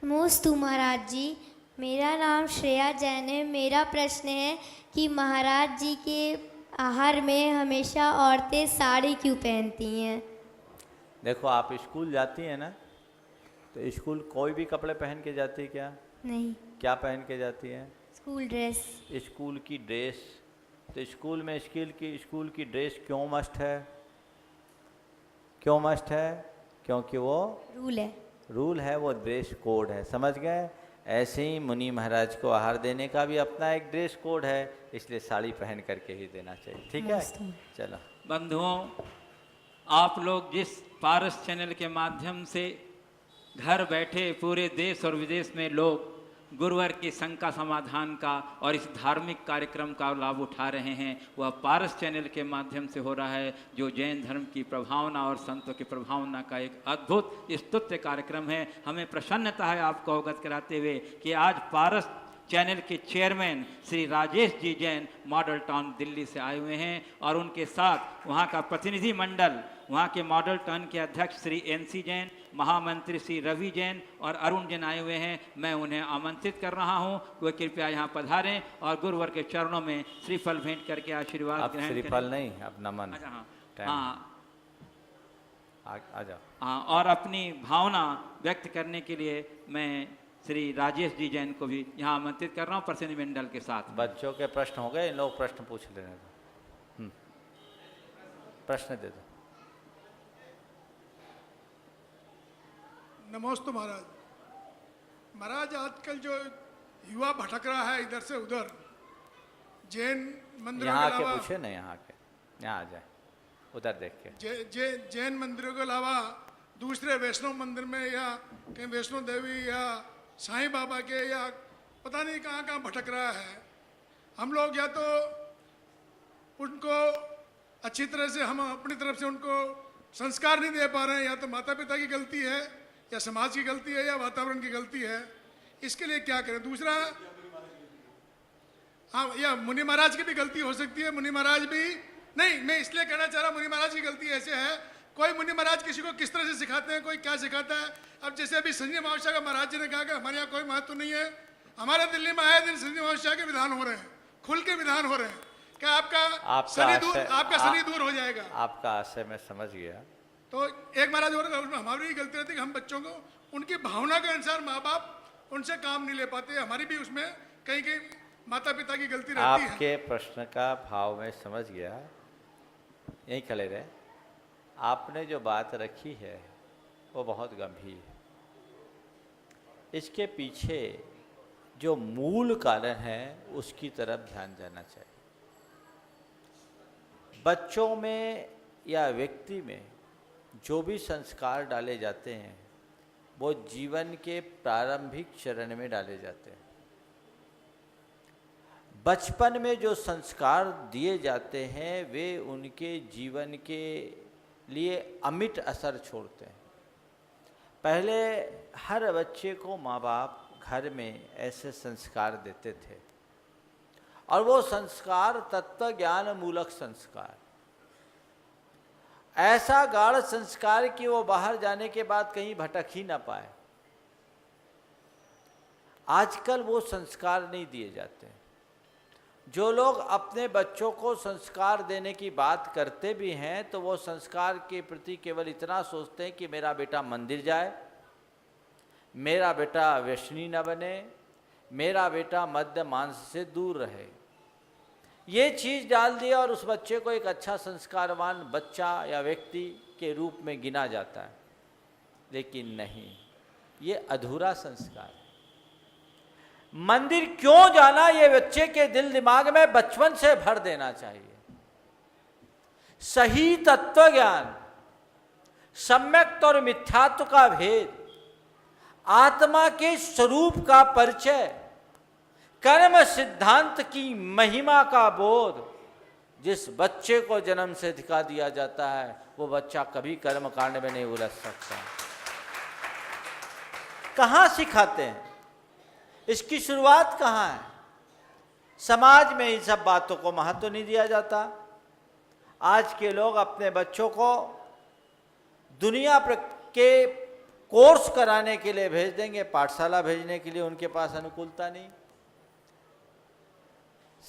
नमोस्तु महाराज जी, मेरा नाम श्रेया जैन है। मेरा प्रश्न है कि महाराज जी के आहार में हमेशा औरतें साड़ी क्यों पहनती हैं?
देखो, आप स्कूल जाती हैं ना, तो स्कूल कोई भी कपड़े पहन के जाती है क्या?
नहीं।
क्या पहन के जाती है?
School dress.
स्कूल की ड्रेस। तो स्कूल में स्कूल की ड्रेस क्यों मस्ट है? क्यों मस्ट है? क्योंकि वो रूल है, वो ड्रेस कोड है। समझ गए? ऐसे ही मुनि महाराज को आहार देने का भी अपना एक ड्रेस कोड है, इसलिए साड़ी पहन करके ही देना चाहिए। ठीक है? चलो
बंधुओं, आप लोग जिस पारस चैनल के माध्यम से घर बैठे पूरे देश और विदेश में लोग गुरुवर की शंका समाधान का और इस धार्मिक कार्यक्रम का लाभ उठा रहे हैं, वह पारस चैनल के माध्यम से हो रहा है, जो जैन धर्म की प्रभावना और संतों की प्रभावना का एक अद्भुत स्तुत्य कार्यक्रम है। हमें प्रसन्नता है आपको अवगत कराते हुए कि आज पारस चैनल के chairman Shri Rajesh ji Jain model town Delhi से आए हुए हैं, और उनके साथ वहाँ का प्रतिनिधि मंडल, वहाँ के मॉडल टाउन के अध्यक्ष श्री NC जैन, महामंत्री श्री रवि जैन और अरुण जैन आए हुए हैं। मैं उन्हें आमंत्रित कर रहा हूँ कि वे कृपया यहाँ पधारें और गुरुवर के चरणों में श्रीफल भेंट करके आशीर्वाद ग्रहण करें।
श्रीफल नहीं, अपना मन।
हाँ,
आ जाओ।
हाँ, और अपनी भावना व्यक्त करने के लिए मैं श्री राजेश जी जैन को भी यहाँ आमंत्रित कर रहा हूँ प्रतिनिधि मंडल के साथ।
बच्चों के प्रश्न हो गए, इन लोग प्रश्न पूछ लेने दो। प्रश्न दे दो।
नमोस्तु महाराज। महाराज, आजकल जो युवा भटक रहा है इधर से उधर, जैन मंदिरों के
यहाँ के
अलावा,
पूछे ना, यहाँ के, यहाँ आ जाए, उधर देख के।
जैन मंदिरों के अलावा दूसरे वैष्णव मंदिर में या कहीं वैष्णो देवी या साईं बाबा के या पता नहीं कहाँ कहाँ भटक रहा है। हम लोग या तो उनको अच्छी तरह से हम अपनी तरफ से उनको संस्कार नहीं दे पा रहे हैं, या तो माता पिता की गलती है या समाज की गलती है या वातावरण की गलती है। इसके लिए क्या करें? दूसरा, हाँ, या मुनि महाराज की भी गलती हो सकती है। मुनि महाराज भी नहीं, मैं इसलिए कहना चाह रहा, मुनि महाराज की गलती ऐसे है, कोई मुनि महाराज किसी को किस तरह से सिखाते हैं, कोई क्या सिखाता है। अब जैसे अभी संजय महाशय का महाराज जी ने कहा कि हमारे यहाँ कोई महत्व नहीं है, हमारे दिल्ली में आए दिन संजय महाशय के विधान हो रहे हैं, खुल के विधान हो रहे हैं, क्या आपका शनि दूर हो जाएगा।
आपका आशय मैं समझ गया।
तो एक महाराज हो रहा है, उसमें हमारी गलती रहती है कि हम बच्चों को उनकी भावना के अनुसार माँ बाप उनसे काम नहीं ले पाते। हमारी भी उसमें कहीं कहीं माता पिता की गलती रहती है।
आपके प्रश्न का भाव मैं समझ गया, यहीं खड़े रहे। आपने जो बात रखी है वो बहुत गंभीर है। इसके पीछे जो मूल कारण है उसकी तरफ ध्यान देना चाहिए। बच्चों में या व्यक्ति में जो भी संस्कार डाले जाते हैं वो जीवन के प्रारंभिक चरण में डाले जाते हैं। बचपन में जो संस्कार दिए जाते हैं वे उनके जीवन के लिए अमिट असर छोड़ते हैं। पहले हर बच्चे को माँ बाप घर में ऐसे संस्कार देते थे और वो संस्कार तत्व ज्ञान मूलक संस्कार, ऐसा गाढ़ संस्कार कि वो बाहर जाने के बाद कहीं भटक ही ना पाए। आजकल वो संस्कार नहीं दिए जाते। जो लोग अपने बच्चों को संस्कार देने की बात करते भी हैं तो वो संस्कार के प्रति केवल इतना सोचते हैं कि मेरा बेटा मंदिर जाए, मेरा बेटा व्यसनी न बने, मेरा बेटा मद्य मांस से दूर रहे। ये चीज़ डाल दिया और उस बच्चे को एक अच्छा संस्कारवान बच्चा या व्यक्ति के रूप में गिना जाता है। लेकिन नहीं, ये अधूरा संस्कार है। मंदिर क्यों जाना ये बच्चे के दिल दिमाग में बचपन से भर देना चाहिए। सही तत्व ज्ञान, सम्यक और मिथ्यात्व का भेद, आत्मा के स्वरूप का परिचय, कर्म सिद्धांत की महिमा का बोध जिस बच्चे को जन्म से दिखा दिया जाता है वो बच्चा कभी कर्म कांड में नहीं उलझ सकता। कहाँ सिखाते हैं? इसकी शुरुआत कहाँ है? समाज में इन सब बातों को महत्व नहीं दिया जाता। आज के लोग अपने बच्चों को दुनिया के कोर्स कराने के लिए भेज देंगे, पाठशाला भेजने के लिए उनके पास अनुकूलता नहीं।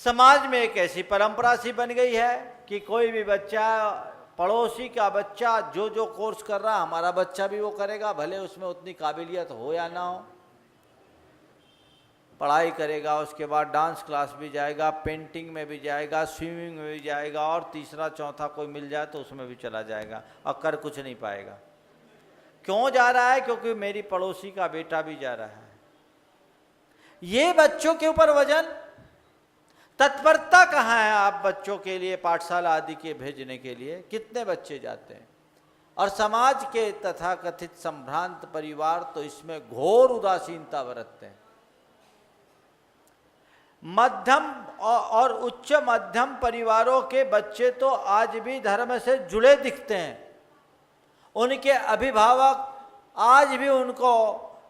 समाज में एक ऐसी परंपरा सी बन गई है कि कोई भी बच्चा, पड़ोसी का बच्चा जो जो कोर्स कर रहा हमारा बच्चा भी वो करेगा, भले उसमें उतनी काबिलियत हो या ना हो। पढ़ाई करेगा, उसके बाद डांस क्लास भी जाएगा, पेंटिंग में भी जाएगा, स्विमिंग में भी जाएगा और तीसरा चौथा कोई मिल जाए तो उसमें भी चला जाएगा और कर कुछ नहीं पाएगा। क्यों जा रहा है? क्योंकि मेरी पड़ोसी का बेटा भी जा रहा है। ये बच्चों के ऊपर वजन, तत्परता कहाँ है? आप बच्चों के लिए पाठशाला आदि के भेजने के लिए कितने बच्चे जाते हैं? और समाज के तथाकथित संभ्रांत परिवार तो इसमें घोर उदासीनता बरतते हैं। मध्यम और उच्च मध्यम परिवारों के बच्चे तो आज भी धर्म से जुड़े दिखते हैं। उनके अभिभावक आज भी उनको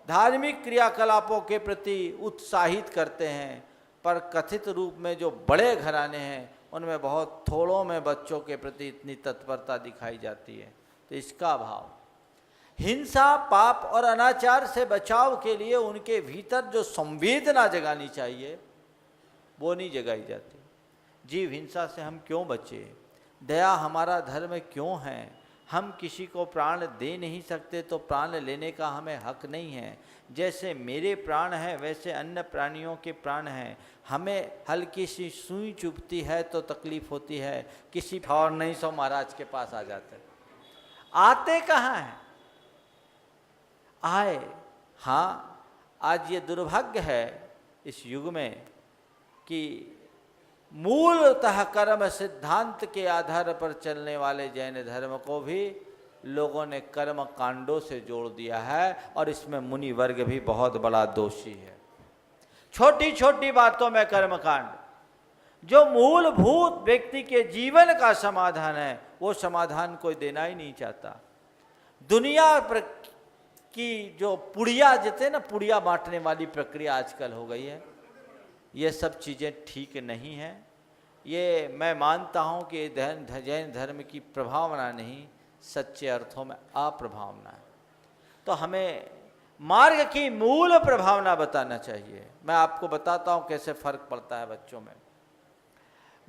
धार्मिक क्रियाकलापों के प्रति उत्साहित करते हैं, पर कथित रूप में जो बड़े घराने हैं उनमें बहुत थोड़ों में बच्चों के प्रति इतनी तत्परता दिखाई जाती है। तो इसका भाव हिंसा, पाप और अनाचार से बचाव के लिए उनके भीतर जो संवेदना जगानी चाहिए वो नहीं जगाई जाती। जीव हिंसा से हम क्यों बचे? दया हमारा धर्म क्यों है? हम किसी को प्राण दे नहीं सकते तो प्राण लेने का हमें हक नहीं है। जैसे मेरे प्राण हैं वैसे अन्य प्राणियों के प्राण हैं। हमें हल्की सी सुई चुभती है तो तकलीफ होती है, किसी और नहीं सो महाराज के पास आ जाते। आते कहाँ हैं? आए। हाँ, आज ये दुर्भाग्य है इस युग में कि मूलतः कर्म सिद्धांत के आधार पर चलने वाले जैन धर्म को भी लोगों ने कर्म कांडों से जोड़ दिया है और इसमें मुनि वर्ग भी बहुत बड़ा दोषी है। छोटी छोटी बातों में कर्म कांड, जो मूलभूत व्यक्ति के जीवन का समाधान है वो समाधान कोई देना ही नहीं चाहता। दुनिया की जो पुड़िया जैसे ना, पुड़िया बांटने वाली प्रक्रिया आजकल हो गई है, ये सब चीज़ें ठीक नहीं हैं। ये मैं मानता हूँ कि जैन धर्म की प्रभावना नहीं, सच्चे अर्थों में अप्रभावना है। तो हमें मार्ग की मूल प्रभावना बताना चाहिए। मैं आपको बताता हूँ कैसे फर्क पड़ता है बच्चों में।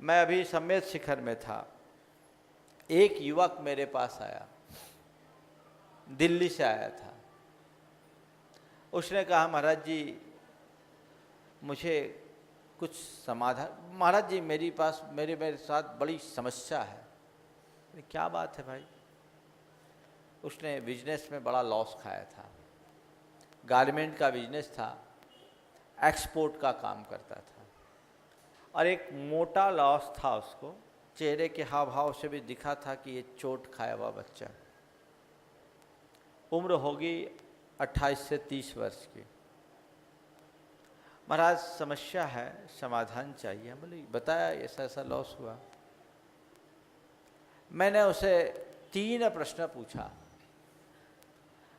मैं अभी सम्मेद शिखर में था, एक युवक मेरे पास आया, दिल्ली से आया था। उसने कहा महाराज जी मुझे कुछ समाधान, महाराज जी मेरे साथ बड़ी समस्या है। क्या बात है भाई? उसने बिजनेस में बड़ा लॉस खाया था, गारमेंट का बिजनेस था, एक्सपोर्ट का काम करता था और एक मोटा लॉस था उसको। चेहरे के हाव भाव से भी दिखा था कि ये चोट खाया हुआ बच्चा। उम्र होगी 28 से 30 वर्ष की। महाराज समस्या है, समाधान चाहिए। बोले बताया ऐसा ऐसा लॉस हुआ। मैंने उसे 3 प्रश्न पूछा।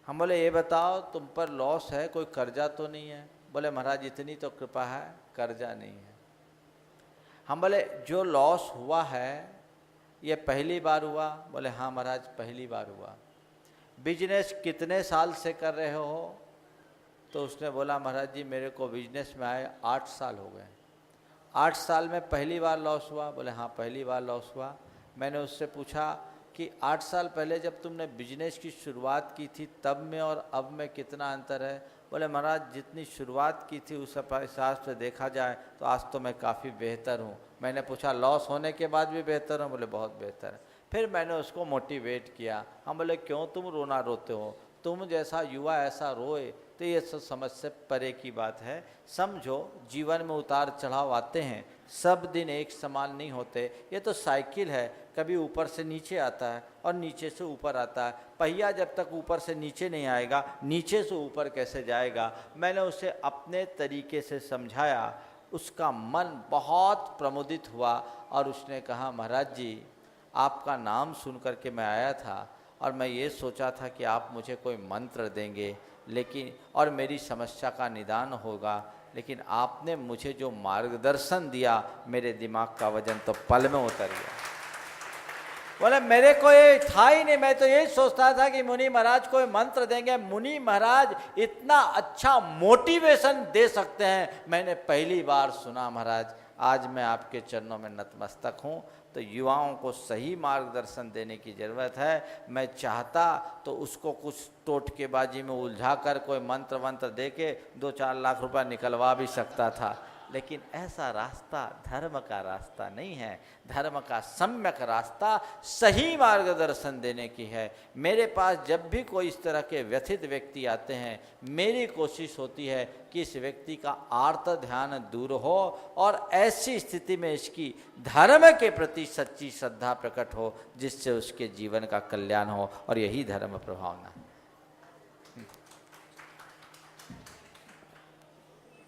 हम बोले ये बताओ तुम पर लॉस है, कोई कर्जा तो नहीं है? बोले महाराज इतनी तो कृपा है, कर्जा नहीं है। हम बोले जो लॉस हुआ है ये पहली बार हुआ? बोले हाँ महाराज पहली बार हुआ। बिजनेस कितने साल से कर रहे हो? तो उसने बोला महाराज जी मेरे को बिजनेस में आए 8 साल हो गए। 8 साल में पहली बार लॉस हुआ? बोले हाँ पहली बार लॉस हुआ। मैंने उससे पूछा कि 8 साल पहले जब तुमने बिजनेस की शुरुआत की थी तब में और अब में कितना अंतर है? बोले महाराज जितनी शुरुआत की थी उस हिसाब से देखा जाए तो आज तो मैं काफ़ी बेहतर हूँ। मैंने पूछा लॉस होने के बाद भी बेहतर हूँ? बोले बहुत बेहतर है। फिर मैंने उसको मोटिवेट किया। हम बोले क्यों तुम रोना रोते हो? तुम जैसा युवा ऐसा रोए तो ये सब समझ से परे की बात है। समझो जीवन में उतार चढ़ाव आते हैं, सब दिन एक समान नहीं होते। ये तो साइकिल है, कभी ऊपर से नीचे आता है और नीचे से ऊपर आता है। पहिया जब तक ऊपर से नीचे नहीं आएगा, नीचे से ऊपर कैसे जाएगा? मैंने उसे अपने तरीके से समझाया। उसका मन बहुत प्रमुदित हुआ और उसने कहा महाराज जी आपका नाम सुन कर के मैं आया था और मैं ये सोचा था कि आप मुझे कोई मंत्र देंगे लेकिन और मेरी समस्या का निदान होगा, लेकिन आपने मुझे जो मार्गदर्शन दिया मेरे दिमाग का वजन तो पल में उतर गया। बोले मेरे को ये था ही नहीं, मैं तो यही सोचता था कि मुनि महाराज कोई मंत्र देंगे। मुनि महाराज इतना अच्छा मोटिवेशन दे सकते हैं, मैंने पहली बार सुना महाराज। आज मैं आपके चरणों में नतमस्तक हूँ। तो युवाओं को सही मार्गदर्शन देने की ज़रूरत है। मैं चाहता तो उसको कुछ टोटकेबाजी में उलझा कर कोई मंत्र वंत्र दे के 2-4 लाख रुपया निकलवा भी सकता था, लेकिन ऐसा रास्ता धर्म का रास्ता नहीं है। धर्म का सम्यक रास्ता सही मार्गदर्शन देने की है। मेरे पास जब भी कोई इस तरह के व्यथित व्यक्ति आते हैं, मेरी कोशिश होती है कि इस व्यक्ति का आर्त ध्यान दूर हो और ऐसी स्थिति में इसकी धर्म के प्रति सच्ची श्रद्धा प्रकट हो जिससे उसके जीवन का कल्याण हो, और यही धर्म प्रभावना है।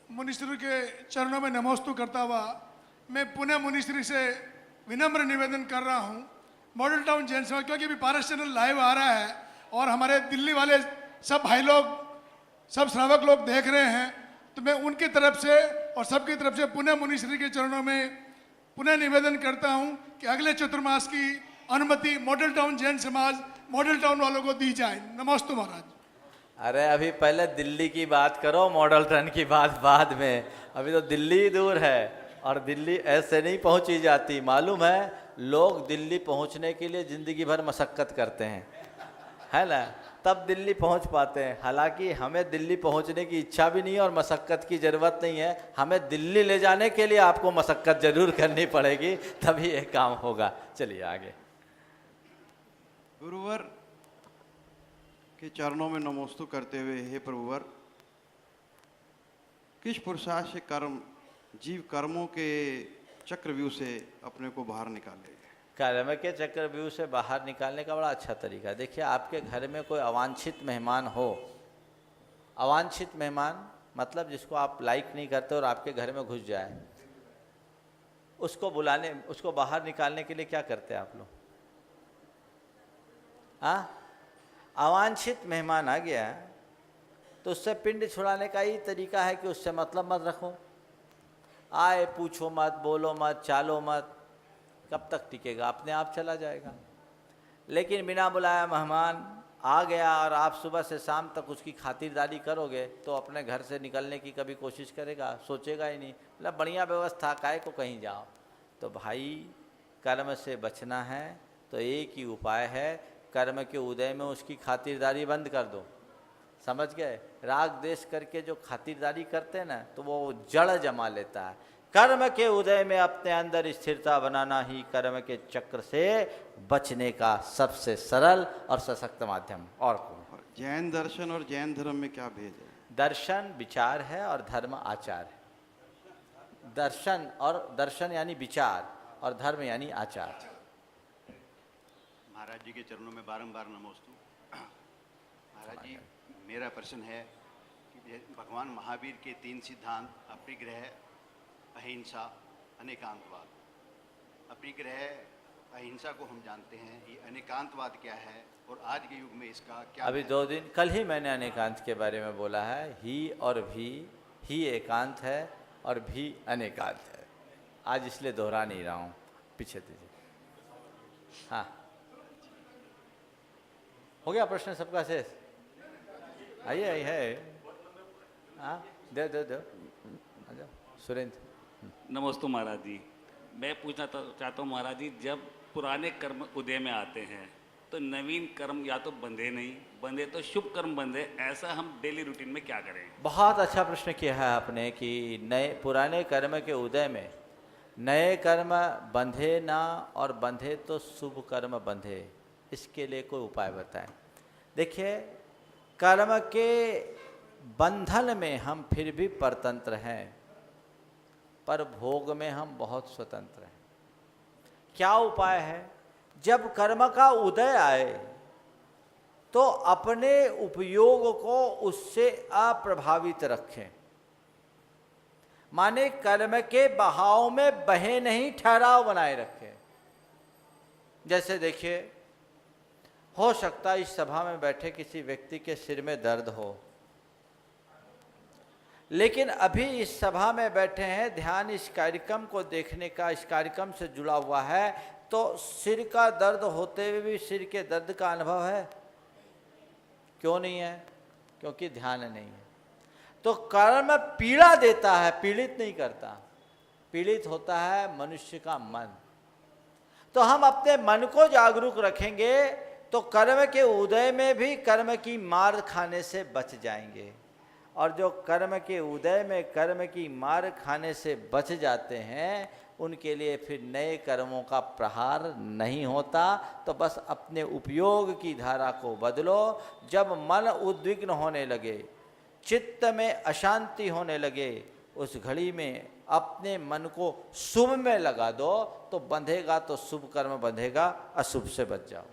मुनिश्री के चरणों में नमोस्तु करता हुआ मैं पुनः मुनिश्री से विनम्र निवेदन कर रहा हूँ, मॉडल टाउन जैन समाज, क्योंकि अभी पारस चैनल लाइव आ रहा है और हमारे दिल्ली वाले सब भाई लोग, सब श्रावक लोग देख रहे हैं, तो मैं उनकी तरफ से और सबकी तरफ से पुनः मुनिश्री के चरणों में पुनः निवेदन करता हूँ कि अगले चतुर्मास की अनुमति मॉडल टाउन जैन समाज, मॉडल टाउन वालों को दी जाए। नमोस्तु महाराज।
अरे अभी पहले दिल्ली की बात करो, मॉडल टाउन की बात बाद में। अभी तो दिल्ली दूर है और दिल्ली ऐसे नहीं पहुंची जाती। मालूम है लोग दिल्ली पहुंचने के लिए ज़िंदगी भर मशक्क़त करते हैं, है ना, तब दिल्ली पहुंच पाते हैं। हालांकि हमें दिल्ली पहुंचने की इच्छा भी नहीं है और मशक्क़त की ज़रूरत नहीं है। हमें दिल्ली ले जाने के लिए आपको मशक्क़त ज़रूर करनी पड़ेगी, तभी ये काम होगा। चलिए आगे।
गुरुवर के चरणों में नमोस्तु करते हुए, हे प्रभुवर, किस पुरुषार्थ से कर्म जीव कर्मों के चक्रव्यूह से अपने को बाहर निकाले?
कर्म के चक्रव्यूह से बाहर निकालने का बड़ा अच्छा तरीका है। देखिए, आपके घर में कोई अवांछित मेहमान हो, अवांछित मेहमान मतलब जिसको आप लाइक नहीं करते और आपके घर में घुस जाए, उसको बाहर निकालने के लिए क्या करते हैं आप लोग? अवांछित मेहमान आ गया तो उससे पिंड छुड़ाने का ही तरीका है कि उससे मतलब मत रखो, आए पूछो मत, बोलो मत, चालो मत, कब तक टिकेगा? अपने आप चला जाएगा। लेकिन बिना बुलाया मेहमान आ गया और आप सुबह से शाम तक उसकी खातिरदारी करोगे तो अपने घर से निकलने की कभी कोशिश करेगा? सोचेगा ही नहीं। मतलब बढ़िया व्यवस्था, काहे को कहीं जाओ। तो भाई, कर्म से बचना है तो एक ही उपाय है, कर्म के उदय में उसकी खातिरदारी बंद कर दो। समझ गए? राग द्वेष करके जो खातिरदारी करते हैं ना, तो वो जड़ जमा लेता है। कर्म के उदय में अपने अंदर स्थिरता बनाना ही कर्म के चक्र से बचने का सबसे सरल और सशक्त माध्यम। और
जैन दर्शन और जैन धर्म में क्या भेद है?
दर्शन विचार है और धर्म आचार है। दर्शन यानी विचार और धर्म यानी आचार।
महाराज जी के चरणों में बारंबार नमोस्तु। महाराज जी, मेरा प्रश्न है कि भगवान महावीर के 3 सिद्धांत, अपरिग्रह, अहिंसा, अनेकांतवाद। अपरिग्रह, अहिंसा को हम जानते हैं, ये अनेकांतवाद क्या है और आज के युग में इसका क्या?
अभी 2 दिन कल ही मैंने अनेकांत के बारे में बोला है। ही और भी, ही एकांत है और भी अनेकांत है। आज इसलिए दोहरा नहीं रहा हूँ, पीछे दीजिए। हाँ, हो गया प्रश्न सबका शेष? आइए है। हाँ, दे सुरेंद्र।
नमस्ते महाराज जी, मैं पूछना चाहता हूँ महाराज जी, जब पुराने कर्म उदय में आते हैं तो नवीन कर्म या तो बंधे नहीं, बंधे तो शुभ कर्म बंधे, ऐसा हम डेली रूटीन में क्या करें?
बहुत अच्छा प्रश्न किया है आपने कि पुराने कर्म के उदय में नए कर्म बंधे ना और बंधे तो शुभ कर्म बंधे, इसके लिए कोई उपाय बताएं। देखिए, कर्म के बंधन में हम फिर भी परतंत्र हैं, पर भोग में हम बहुत स्वतंत्र हैं। क्या उपाय है? जब कर्म का उदय आए तो अपने उपयोग को उससे अप्रभावित रखें। माने कर्म के बहाव में बहे नहीं, ठहराव बनाए रखें। जैसे देखिए, हो सकता है इस सभा में बैठे किसी व्यक्ति के सिर में दर्द हो, लेकिन अभी इस सभा में बैठे हैं, ध्यान इस कार्यक्रम को देखने का, इस कार्यक्रम से जुड़ा हुआ है, तो सिर का दर्द होते हुए भी सिर के दर्द का अनुभव है? क्यों नहीं है? क्योंकि ध्यान नहीं है। तो कर्म पीड़ा देता है, पीड़ित नहीं करता। पीड़ित होता है मनुष्य का मन। तो हम अपने मन को जागरूक रखेंगे तो कर्म के उदय में भी कर्म की मार खाने से बच जाएंगे। और जो कर्म के उदय में कर्म की मार खाने से बच जाते हैं, उनके लिए फिर नए कर्मों का प्रहार नहीं होता। तो बस अपने उपयोग की धारा को बदलो। जब मन उद्विग्न होने लगे, चित्त में अशांति होने लगे, उस घड़ी में अपने मन को शुभ में लगा दो, तो बंधेगा तो शुभ कर्म बंधेगा, अशुभ से बच जाओ।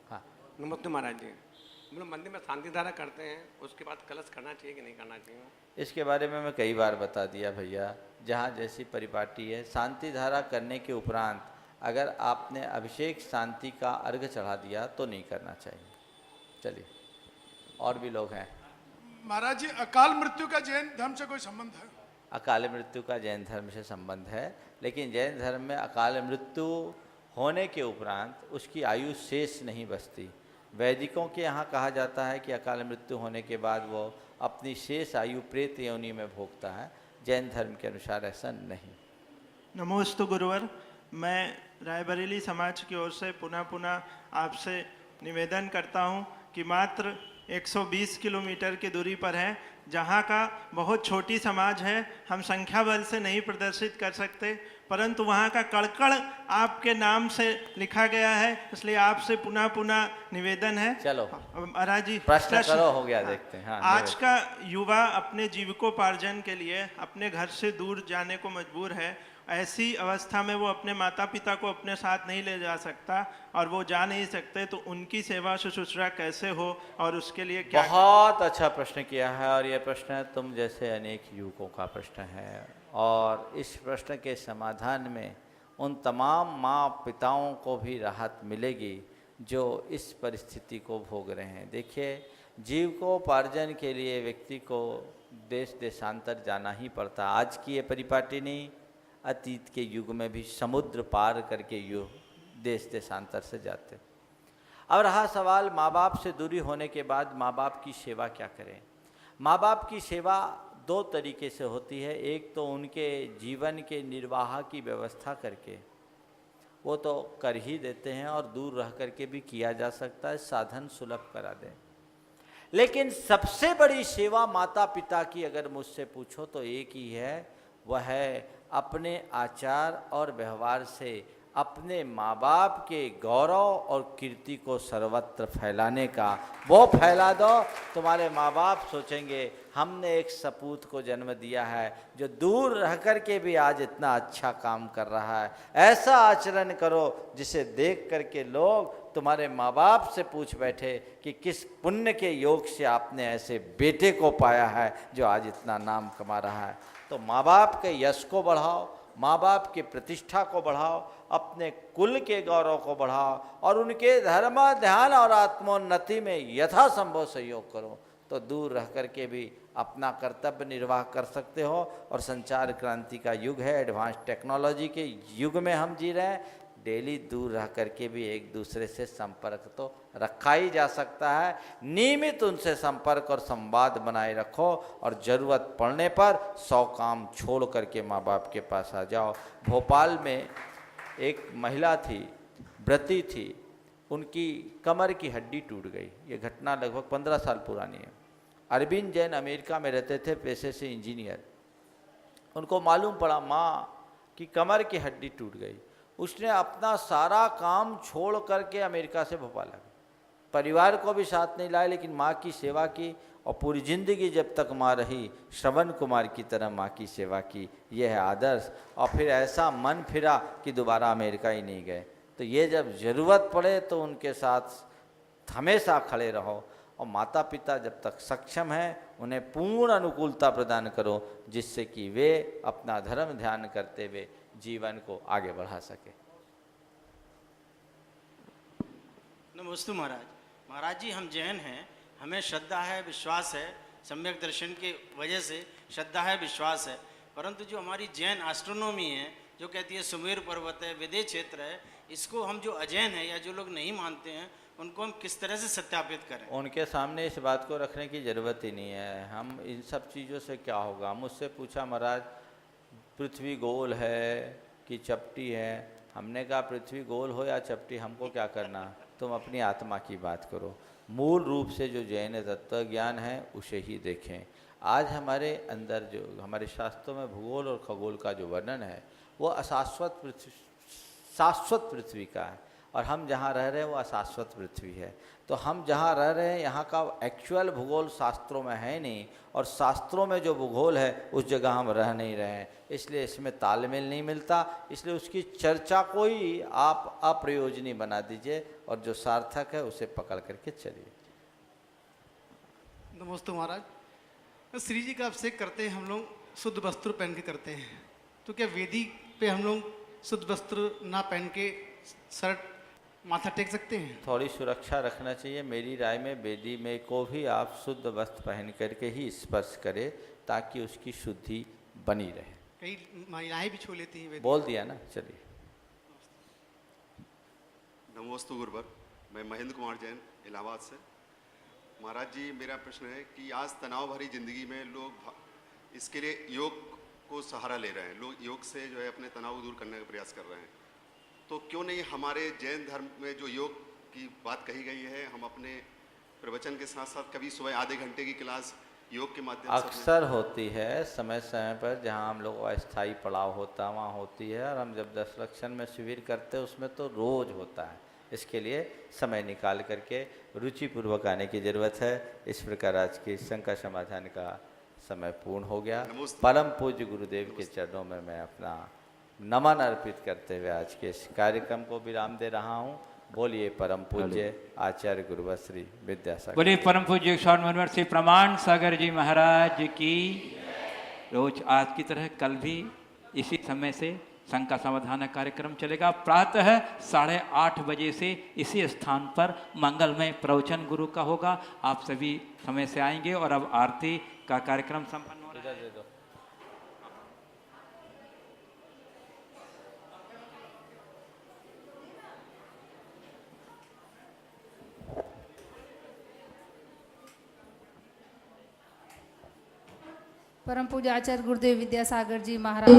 हाँ,
नमस्ते महाराज जी, हम लोग मंदिर में शांति धारा करते हैं, उसके बाद कलश करना चाहिए कि नहीं करना चाहिए?
इसके बारे में मैं कई बार बता दिया भैया। जहाँ जैसी परिपाटी है, शांति धारा करने के उपरांत अगर आपने अभिषेक शांति का अर्घ चढ़ा दिया तो नहीं करना चाहिए। चलिए, और भी लोग हैं।
महाराज जी, अकाल मृत्यु का जैन धर्म से कोई संबंध है?
अकाल मृत्यु का जैन धर्म से संबंध है, लेकिन जैन धर्म में अकाल मृत्यु होने के उपरांत उसकी आयु शेष नहीं बचती। वैदिकों के यहाँ कहा जाता है कि अकाल मृत्यु होने के बाद वो अपनी शेष आयु प्रेत योनि में भोगता है। जैन धर्म के अनुसार ऐसा नहीं।
नमोस्तु गुरुवर, मैं रायबरेली समाज की ओर से पुनः आपसे निवेदन करता हूँ कि मात्र 120 किलोमीटर की दूरी पर है, जहाँ का बहुत छोटी समाज है, हम संख्या बल से नहीं प्रदर्शित कर सकते, परंतु वहाँ का कड़कड़ आपके नाम से लिखा गया है, इसलिए आपसे पुनः निवेदन है।
चलो
महाराज जी,
प्रश्न करो, हो गया, देखते हैं। हाँ,
आज का युवा अपने जीविकोपार्जन के लिए अपने घर से दूर जाने को मजबूर है ऐसी अवस्था में वो अपने माता पिता को अपने साथ नहीं ले जा सकता और वो जा नहीं सकते, तो उनकी सेवा शुश्रूषा कैसे हो और उसके लिए क्या
बहुत अच्छा प्रश्न किया है, और ये प्रश्न तुम जैसे अनेक युवकों का प्रश्न है, और इस प्रश्न के समाधान में उन तमाम माँ पिताओं को भी राहत मिलेगी जो इस परिस्थिति को भोग रहे हैं। देखिए, जीविकोपार्जन के लिए व्यक्ति को देश देशांतर जाना ही पड़ता। आज की ये परिपाटी नहीं, अतीत के युग में भी समुद्र पार करके युग देश देशांतर से जाते। अब रहा सवाल माँ बाप से दूरी होने के बाद माँ बाप की सेवा क्या करें। माँ बाप की सेवा दो तरीके से होती है। एक तो उनके जीवन के निर्वाह की व्यवस्था करके, वो तो कर ही देते हैं, और दूर रह करके भी किया जा सकता है, साधन सुलभ करा दें। लेकिन सबसे बड़ी सेवा माता पिता की अगर मुझसे पूछो तो एक ही है, वह है अपने आचार और व्यवहार से अपने माँ बाप के गौरव और कीर्ति को सर्वत्र फैलाने का। वो फैला दो, तुम्हारे माँ बाप सोचेंगे हमने एक सपूत को जन्म दिया है जो दूर रह कर के भी आज इतना अच्छा काम कर रहा है। ऐसा आचरण करो जिसे देख करके लोग तुम्हारे माँ बाप से पूछ बैठे कि किस पुण्य के योग से आपने ऐसे बेटे को पाया है जो आज इतना नाम कमा रहा है। तो माँ बाप के यश को बढ़ाओ, माँ बाप की प्रतिष्ठा को बढ़ाओ, अपने कुल के गौरव को बढ़ाओ, और उनके धर्म ध्यान और आत्मोन्नति में यथासंभव सहयोग करो, तो दूर रह कर के भी अपना कर्तव्य निर्वाह कर सकते हो। और संचार क्रांति का युग है, एडवांस टेक्नोलॉजी के युग में हम जी रहे हैं। डेली दूर रह करके भी एक दूसरे से संपर्क तो रखा ही जा सकता है। नियमित उनसे संपर्क और संवाद बनाए रखो, और ज़रूरत पड़ने पर 100 काम छोड़ करके माँ बाप के पास आ जाओ। भोपाल में एक महिला थी, व्रती थी, उनकी कमर की हड्डी टूट गई। ये घटना लगभग 15 साल पुरानी है। अरविंद जैन अमेरिका में रहते थे, पेशे से इंजीनियर। उनको मालूम पड़ा माँ की कमर की हड्डी टूट गई। उसने अपना सारा काम छोड़ करके अमेरिका से भोपाल आ गई। परिवार को भी साथ नहीं लाया, लेकिन माँ की सेवा की, और पूरी जिंदगी जब तक माँ रही श्रवण कुमार की तरह माँ की सेवा की। यह है आदर्श। और फिर ऐसा मन फिरा कि दोबारा अमेरिका ही नहीं गए। तो ये जब ज़रूरत पड़े तो उनके साथ हमेशा खड़े रहो, और माता पिता जब तक सक्षम हैं उन्हें पूर्ण अनुकूलता प्रदान करो, जिससे कि वे अपना धर्म ध्यान करते हुए जीवन को आगे बढ़ा सके।
नमस्ते महाराज। महाराज जी, हम जैन हैं, हमें श्रद्धा है, विश्वास है, सम्यक दर्शन की वजह से श्रद्धा है, विश्वास है। परंतु जो हमारी जैन एस्ट्रोनॉमी है, जो कहती है सुमेर पर्वत है, विदेह क्षेत्र है, इसको हम जो अजैन है या जो लोग नहीं मानते हैं, उनको हम किस तरह से सत्यापित करें?
उनके सामने इस बात को रखने की ज़रूरत ही नहीं है। हम इन सब चीज़ों से क्या होगा। मुझसे पूछा महाराज पृथ्वी गोल है कि चपटी है। हमने कहा पृथ्वी गोल हो या चपटी हमको क्या करना, तुम अपनी आत्मा की बात करो। मूल रूप से जो जैन तत्व ज्ञान है उसे ही देखें। आज हमारे अंदर जो हमारे शास्त्रों में भूगोल और खगोल का जो वर्णन है वो अशाश्वत पृथ्वी, शाश्वत पृथ्वी का है, और हम जहाँ रह रहे हैं वो अशाश्वत पृथ्वी है। तो हम जहाँ रह रहे हैं यहाँ का एक्चुअल भूगोल शास्त्रों में है नहीं, और शास्त्रों में जो भूगोल है उस जगह हम रह नहीं रहे हैं, इसलिए इसमें तालमेल नहीं मिलता। इसलिए उसकी चर्चा को ही आप अप्रयोजनीय बना दीजिए, और जो सार्थक है उसे पकड़ करके चलिए।
नमस्ते महाराज। श्री जी का अभिषेक करते हैं हम लोग शुद्ध वस्त्र पहन के करते हैं, तो क्या वेदी पे हम लोग शुद्ध वस्त्र ना पहन के शर्ट माथा टेक सकते हैं?
थोड़ी सुरक्षा रखना चाहिए। मेरी राय में वेदी में को भी आप शुद्ध वस्त्र पहन करके ही स्पर्श करें, ताकि उसकी शुद्धि बनी रहे।
कई महिलाएं भी छू लेती हैं।
बोल दिया ना, चलिए।
नमोस्तु गुरुवर, मैं महेंद्र कुमार जैन इलाहाबाद से। महाराज जी, मेरा प्रश्न है कि आज तनाव भरी जिंदगी में लोग इसके लिए योग को सहारा ले रहे हैं। लोग योग से जो है अपने तनाव दूर करने का प्रयास कर रहे हैं। तो क्यों नहीं हमारे जैन धर्म में जो योग की बात कही गई है, हम अपने प्रवचन के साथ साथ कभी सुबह आधे घंटे की क्लास योग के माध्यम से
अक्सर होती है समय समय पर, जहाँ हम लोग अस्थायी पड़ाव होता है वहाँ होती है। और हम जब 10 लक्षण में शिविर करते हैं उसमें तो रोज़ होता है। इसके लिए समय निकाल करके रुचिपूर्वक आने की ज़रूरत है। इस प्रकार आज की शंका समाधान का समय पूर्ण हो गया। परम पूज्य गुरुदेव के चरणों में मैं अपना नमन अर्पित करते हुए आज के इस कार्यक्रम को विराम दे रहा हूँ। बोलिए परम पूज्य आचार्य गुरुवर श्री विद्यासागर।
बोलिए परम पूज्य स्वामी मनोहर श्री प्रमाण सागर जी महाराज की। रोज आज की तरह कल भी इसी समय से शंका समाधान कार्यक्रम चलेगा। प्रातः 8:30 बजे से इसी स्थान पर मंगलमय प्रवचन गुरु का होगा। आप सभी समय से आएंगे। और अब आरती का कार्यक्रम संपन्न हो रहा है।
परम पूज्य आचार्य गुरुदेव विद्यासागर जी महाराज।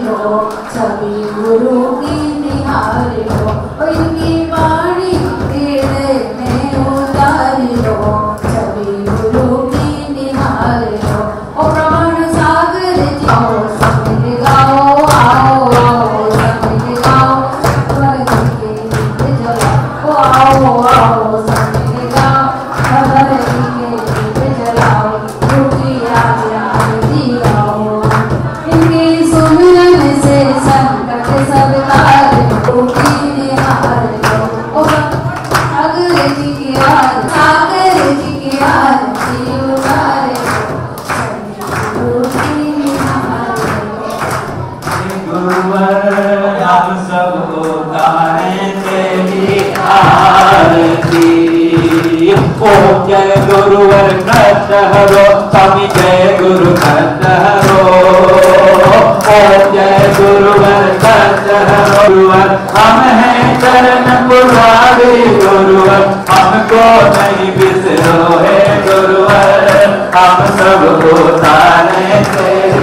छवि गुरु की निहारी हो, इनकी वाणी हृदय में उतारी हो। छवि गुरु की निहारी हो, ओ प्राण सागर जी आओ संग गाओ, आओ आओ संग गाओ, स्वर्ग के दीप जलाओ, आओ आओ संग गाओ, खबर के दीप जलाओ, रुकी आज्ञा सुमिरन से संकट सब तार टूटी निहार लो। सागर जी की याद, सागर जी की याद जी उतारे टूटी निहार
गुरुवर हम सब गाएं तेरी आरती। ओ जय गुरुवर कृत हरो, स्वामी जय गुरु कृत हरो। जय गुरुवर कृत हरो। गुरुवर हम हैं चरण पुरारी, गुरुवर हमको नहीं बिसरो है गुरुवर, हम सब उतारे तेरी